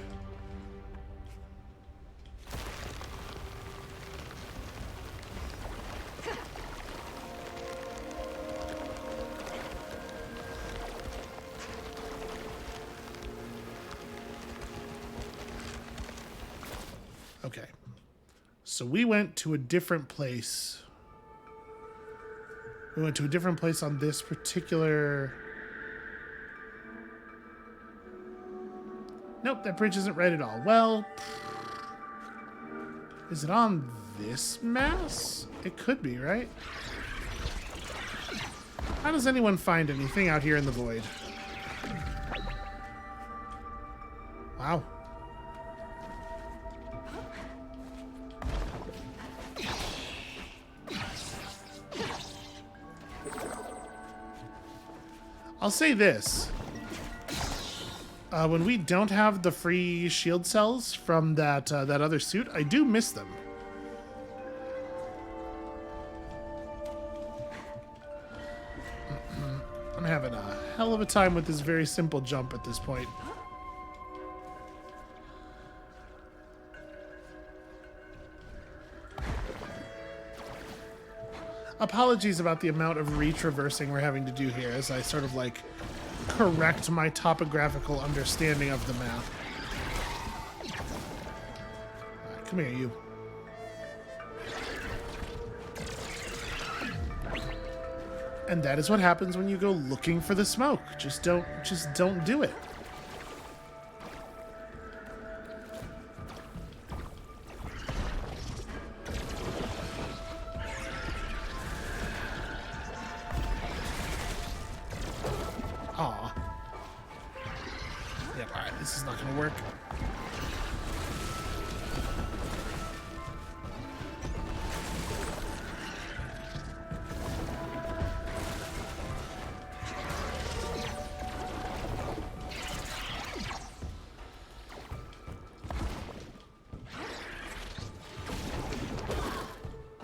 Okay. So we went to a different place. We went to a different place on this particular... Nope, that bridge isn't right at all. Well, is it on this mass? It could be, right? How does anyone find anything out here in the void? Wow. I'll say this. When we don't have the free shield cells from that other suit, I do miss them. I'm having a hell of a time with this very simple jump at this point. Apologies about the amount of retraversing we're having to do here as I sort of like correct my topographical understanding of the map. Alright, come here, you. And that is what happens when you go looking for the smoke. Just don't do it. Aw. Yep, alright, this is not gonna work.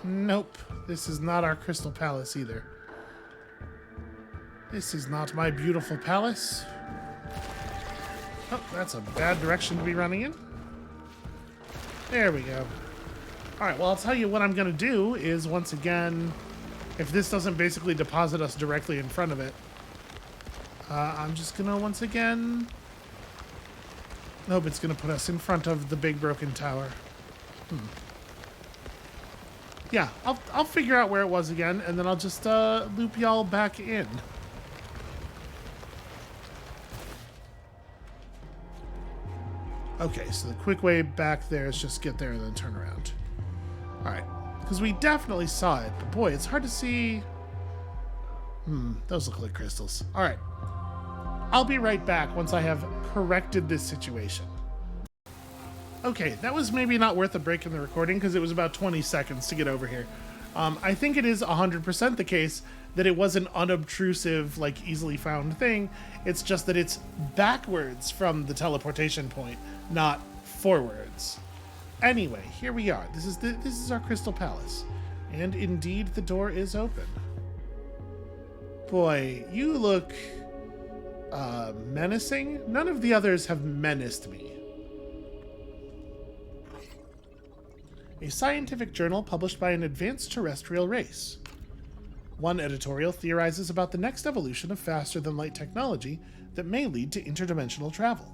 Nope, this is not our Crystal Palace either. This is not my beautiful palace. Oh, that's a bad direction to be running in. There we go. Alright, well, I'll tell you what I'm going to do is, once again, if this doesn't basically deposit us directly in front of it, I'm just going to, once again... Nope, it's going to put us in front of the big broken tower. Yeah, I'll figure out where it was again, and then I'll just loop y'all back in. Okay, so the quick way back there is just get there and then turn around. Alright, because we definitely saw it, but boy, it's hard to see... those look like crystals. Alright, I'll be right back once I have corrected this situation. Okay, that was maybe not worth a break in the recording because it was about 20 seconds to get over here. I think it is 100% the case that it was an unobtrusive, like, easily found thing. It's just that it's backwards from the teleportation point, not forwards. Anyway, here we are. This is our Crystal Palace. And indeed, the door is open. Boy, you look menacing. None of the others have menaced me. A scientific journal published by an advanced terrestrial race. One editorial theorizes about the next evolution of faster-than-light technology that may lead to interdimensional travel.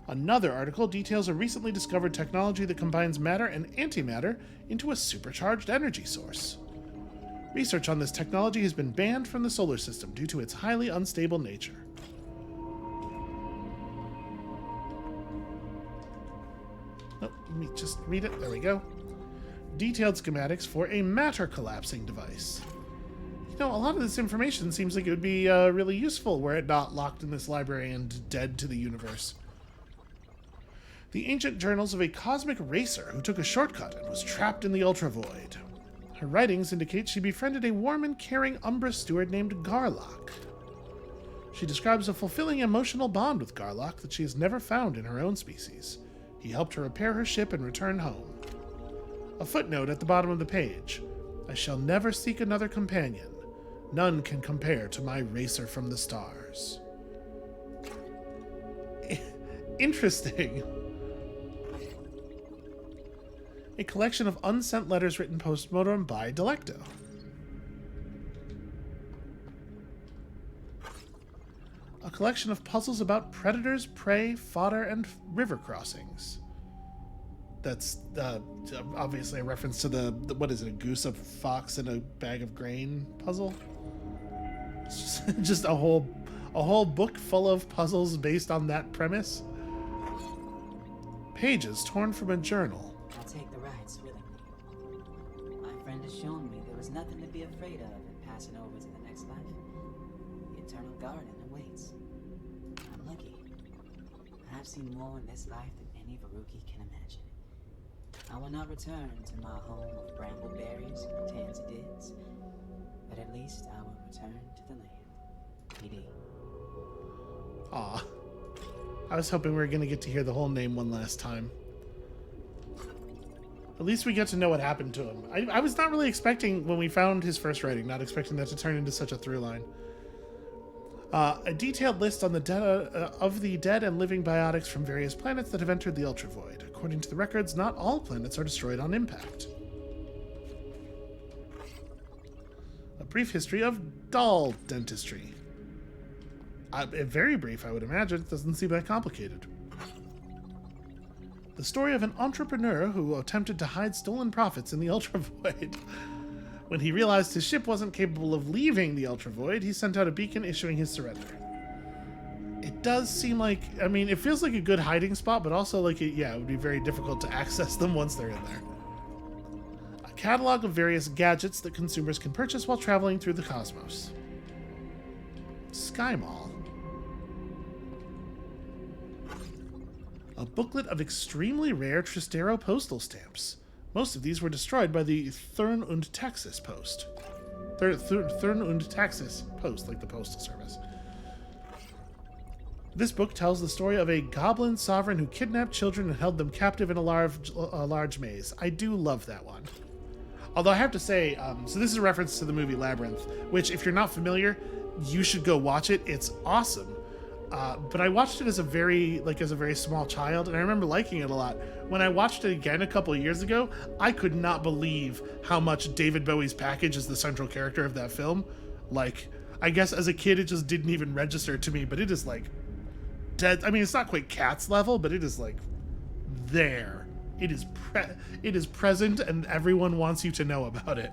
Another article details a recently discovered technology that combines matter and antimatter into a supercharged energy source. Research on this technology has been banned from the solar system due to its highly unstable nature. Nope, let me just read it. There we go. Detailed schematics for a matter collapsing device. You know, a lot of this information seems like it would be really useful were it not locked in this library and dead to the universe. The ancient journals of a cosmic racer who took a shortcut and was trapped in the ultra void. Her writings indicate she befriended a warm and caring Umbra steward named Garlock. She describes a fulfilling emotional bond with Garlock that she has never found in her own species. He helped her repair her ship and return home. A footnote at the bottom of the page. I shall never seek another companion. None can compare to my racer from the stars. Interesting. A collection of unsent letters written post-mortem by Delecto. A collection of puzzles about predators, prey, fodder, and river crossings. That's obviously a reference to the what is it, a goose, a fox, and a bag of grain puzzle. It's just a whole book full of puzzles based on that premise. Pages torn from a journal. I'll take the rides willingly. My friend has shown me there was nothing to be afraid of in passing over to the next life. The eternal garden awaits. I'm lucky. I've seen more in this life than any Varuki can imagine. I will not return to my home of brambleberries and tanzadids, but at least I will return to the land. PD. Aw. I was hoping we were going to get to hear the whole name one last time. At least we get to know what happened to him. I was not really expecting, when we found his first writing, not expecting that to turn into such a through line. A detailed list on the of the dead and living biotics from various planets that have entered the Ultra Void. According to the records, not all planets are destroyed on impact. A brief history of doll dentistry. Very brief, I would imagine. It doesn't seem that complicated. The story of an entrepreneur who attempted to hide stolen profits in the Ultra Void. When he realized his ship wasn't capable of leaving the Ultra Void, he sent out a beacon issuing his surrender. It does seem like, I mean, it feels like a good hiding spot, but also like, it would be very difficult to access them once they're in there. A catalog of various gadgets that consumers can purchase while traveling through the cosmos. Sky Mall. A booklet of extremely rare Tristero postal stamps. Most of these were destroyed by the Thurn und Taxis post. Thurn und Taxis post, like the postal service. This book tells the story of a goblin sovereign who kidnapped children and held them captive in a large maze. I do love that one. Although I have to say, so this is a reference to the movie Labyrinth, which if you're not familiar, you should go watch it. It's awesome. But I watched it as a very small child, and I remember liking it a lot. When I watched it again a couple of years ago, I could not believe how much David Bowie's package is the central character of that film. Like, I guess as a kid it just didn't even register to me, but it is like dead. I mean, it's not quite Cats level, but it is like there. It is present, and everyone wants you to know about it.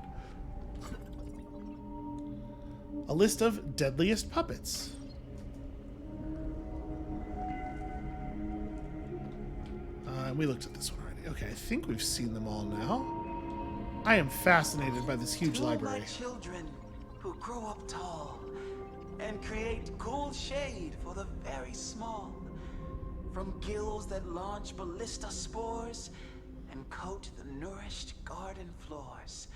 A list of deadliest puppets. We looked at this one already. Okay, I think we've seen them all now. I am fascinated by this huge library. Like children who grow up tall and create cool shade for the very small. From gills that launch ballista spores and coat the nourished garden floors.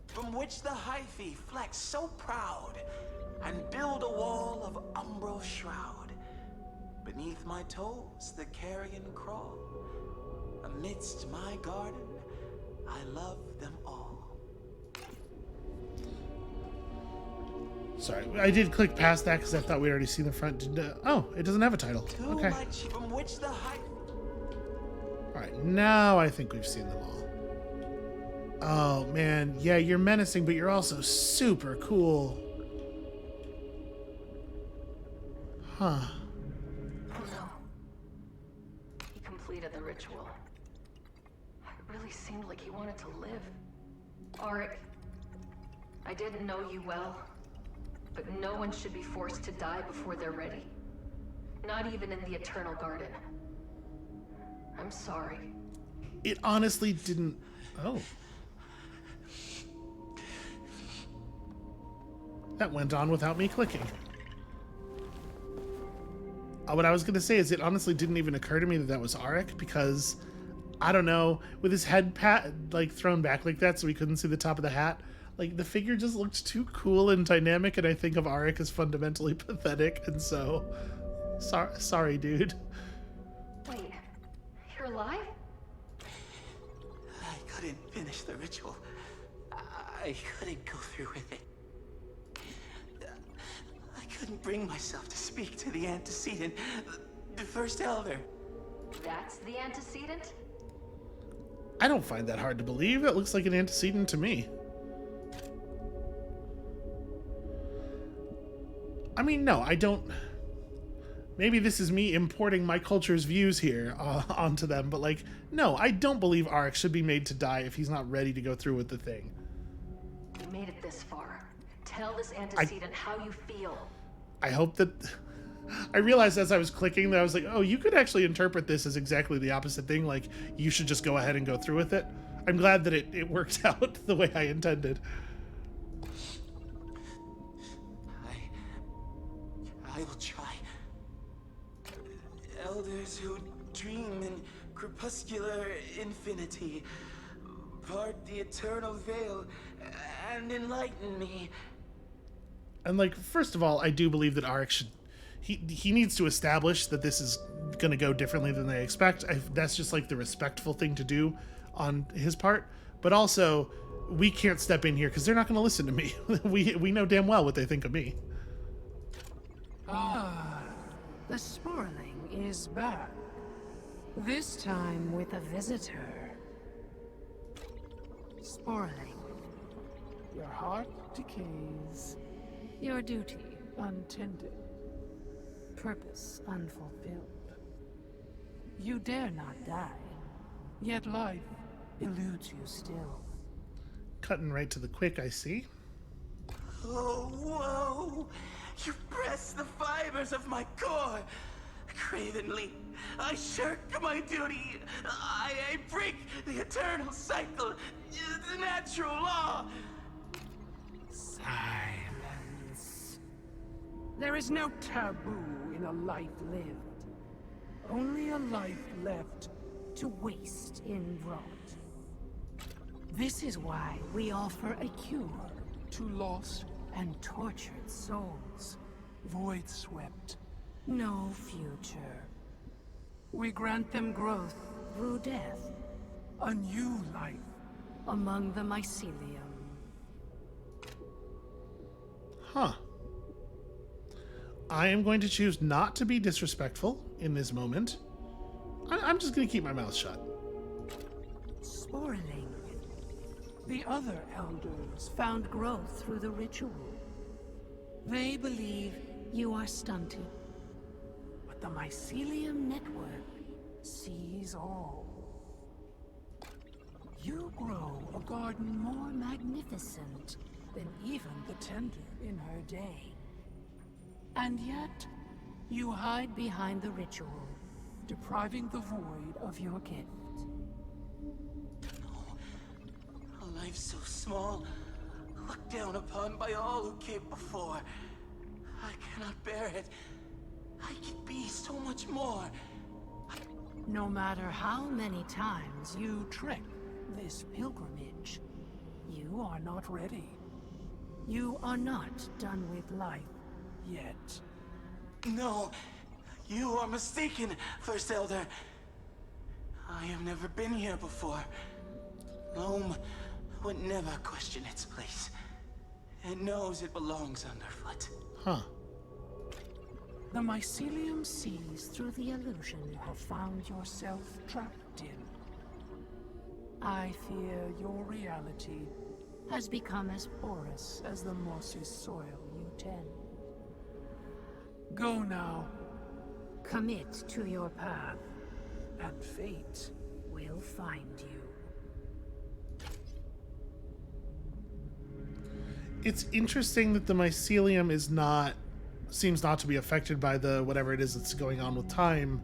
From which the hyphae flex so proud and build a wall of umbral shroud. Beneath my toes the carrion crawl. Amidst my garden, I love them all. Sorry, I did click past that because I thought we'd already seen the front. Oh, it doesn't have a title. Okay. From which the Alright, now I think we've seen them all. Oh, man. Yeah, you're menacing, but you're also super cool. Huh. Oh no. He completed the ritual. It really seemed like he wanted to live. Aric, I didn't know you well, but no one should be forced to die before they're ready. Not even in the Eternal Garden. I'm sorry. It honestly didn't... Oh. That went on without me clicking. What I was going to say is it honestly didn't even occur to me that that was Aric, because, I don't know, with his head thrown back like that so we couldn't see the top of the hat, like, the figure just looked too cool and dynamic, and I think of Aric as fundamentally pathetic, and so... Sorry, dude. Wait, you're alive? I couldn't finish the ritual. I couldn't go through with it. I couldn't bring myself to speak to the antecedent, the first elder. That's the antecedent? I don't find that hard to believe. It looks like an antecedent to me. I mean, no, I don't... maybe this is me importing my culture's views here onto them, but like, no, I don't believe Aric should be made to die if he's not ready to go through with the thing. You made it this far. Tell this antecedent how you feel. I hope that... I realized as I was clicking that I was like, oh, you could actually interpret this as exactly the opposite thing. Like, you should just go ahead and go through with it. I'm glad that it worked out the way I intended. I will try. Elders who dream in crepuscular infinity, part the eternal veil and enlighten me. And like, first of all, I do believe that Aric should... He needs to establish that this is going to go differently than they expect. That's just like the respectful thing to do on his part. But also, we can't step in here because they're not going to listen to me. we know damn well what they think of me. Ah, the Sporling is back. This time with a visitor. Sporling, your heart decays. Your duty untended. Purpose unfulfilled. You dare not die, yet life eludes you still. Cutting right to the quick, I see. Oh, whoa! You press the fibers of my core! Cravenly, I shirk my duty! I break the eternal cycle, the natural law! Silence. There is no taboo in a life lived. Only a life left to waste in rot. This is why we offer a cure to lost and tortured souls. Void swept. No future. We grant them growth through death. A new life among the mycelium. Huh. I am going to choose not to be disrespectful in this moment. I'm just going to keep my mouth shut. Sporling. The other elders found growth through the ritual. They believe you are stunted. But the mycelium network sees all. You grow a garden more magnificent than even the tender in her day. And yet, you hide behind the ritual, depriving the void of your gift. A life so small, looked down upon by all who came before. I cannot bear it. I could be so much more. No matter how many times you trek this pilgrimage, you are not ready. You are not done with life yet. No, you are mistaken, First Elder. I have never been here before. Loam would never question its place. It knows it belongs underfoot. Huh. The mycelium sees through the illusion you have found yourself trapped in. I fear your reality has become as porous as the mossy soil you tend. Go now. Commit to your path, and fate will find you. It's interesting that the mycelium is not... seems not to be affected by the whatever it is that's going on with time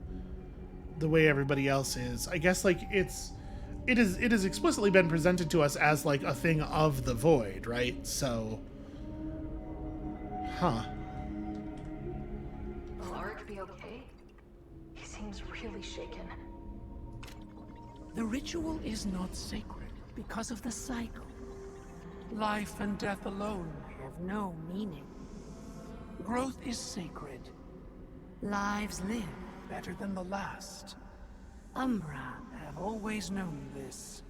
the way everybody else is. I guess like it has explicitly been presented to us as like a thing of the void, right? So Will Aric be okay? He seems really shaken. The ritual is not sacred because of the cycle. Life and death alone have no meaning. Growth is sacred. Lives live better than the last. Umbra have always known this.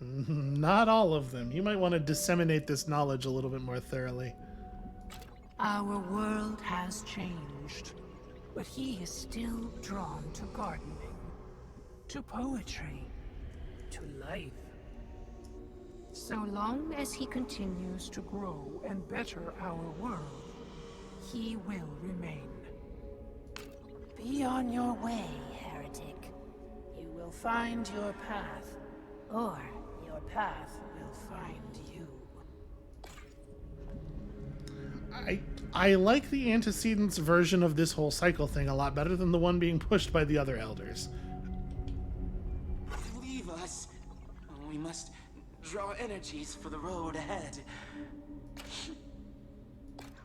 Not all of them. You might want to disseminate this knowledge a little bit more thoroughly. Our world has changed, but he is still drawn to gardening, to poetry, to life. So long as he continues to grow and better our world, he will remain. Be on your way, heretic. You will find your path, or your path will find you. I like the antecedents version of this whole cycle thing a lot better than the one being pushed by the other elders. Leave us. We must draw energies for the road ahead.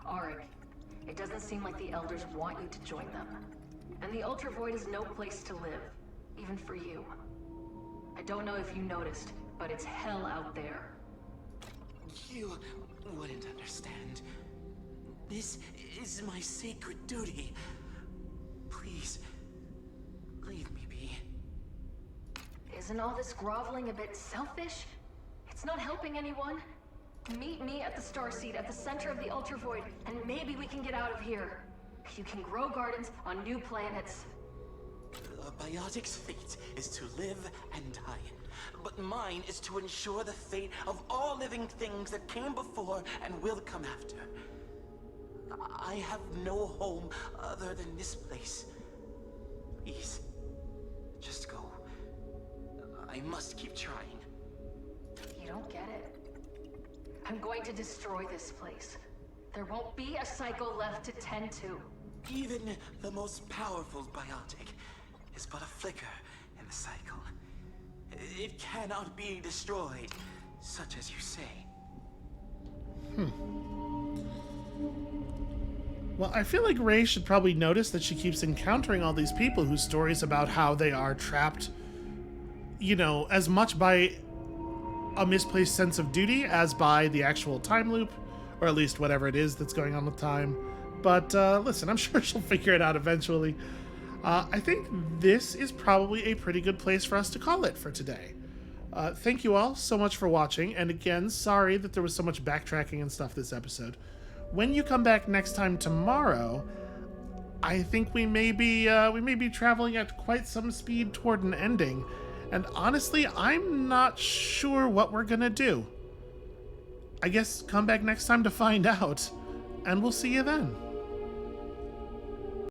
Aric, it doesn't seem like the Elders want you to join them. And the Ultra Void is no place to live, even for you. I don't know if you noticed, but it's hell out there. You wouldn't understand. This is my sacred duty. Please, leave me be. Isn't all this groveling a bit selfish? It's not helping anyone. Meet me at the Starseed at the center of the Ultra Void, and maybe we can get out of here. You can grow gardens on new planets. A biotic's fate is to live and die. But mine is to ensure the fate of all living things that came before and will come after. I have no home other than this place. Please, just go. I must keep trying. You don't get it. I'm going to destroy this place. There won't be a cycle left to tend to. Even the most powerful biotic is but a flicker in the cycle. It cannot be destroyed, such as you say. Well, I feel like Ray should probably notice that she keeps encountering all these people whose stories about how they are trapped, you know, as much by a misplaced sense of duty as by the actual time loop, or at least whatever it is that's going on with time. But listen, I'm sure she'll figure it out eventually. I think this is probably a pretty good place for us to call it for today. Thank you all so much for watching, and again, sorry that there was so much backtracking and stuff this episode. When you come back next time tomorrow, I think we may be traveling at quite some speed toward an ending, and honestly, I'm not sure what we're gonna do. I guess come back next time to find out, and we'll see you then.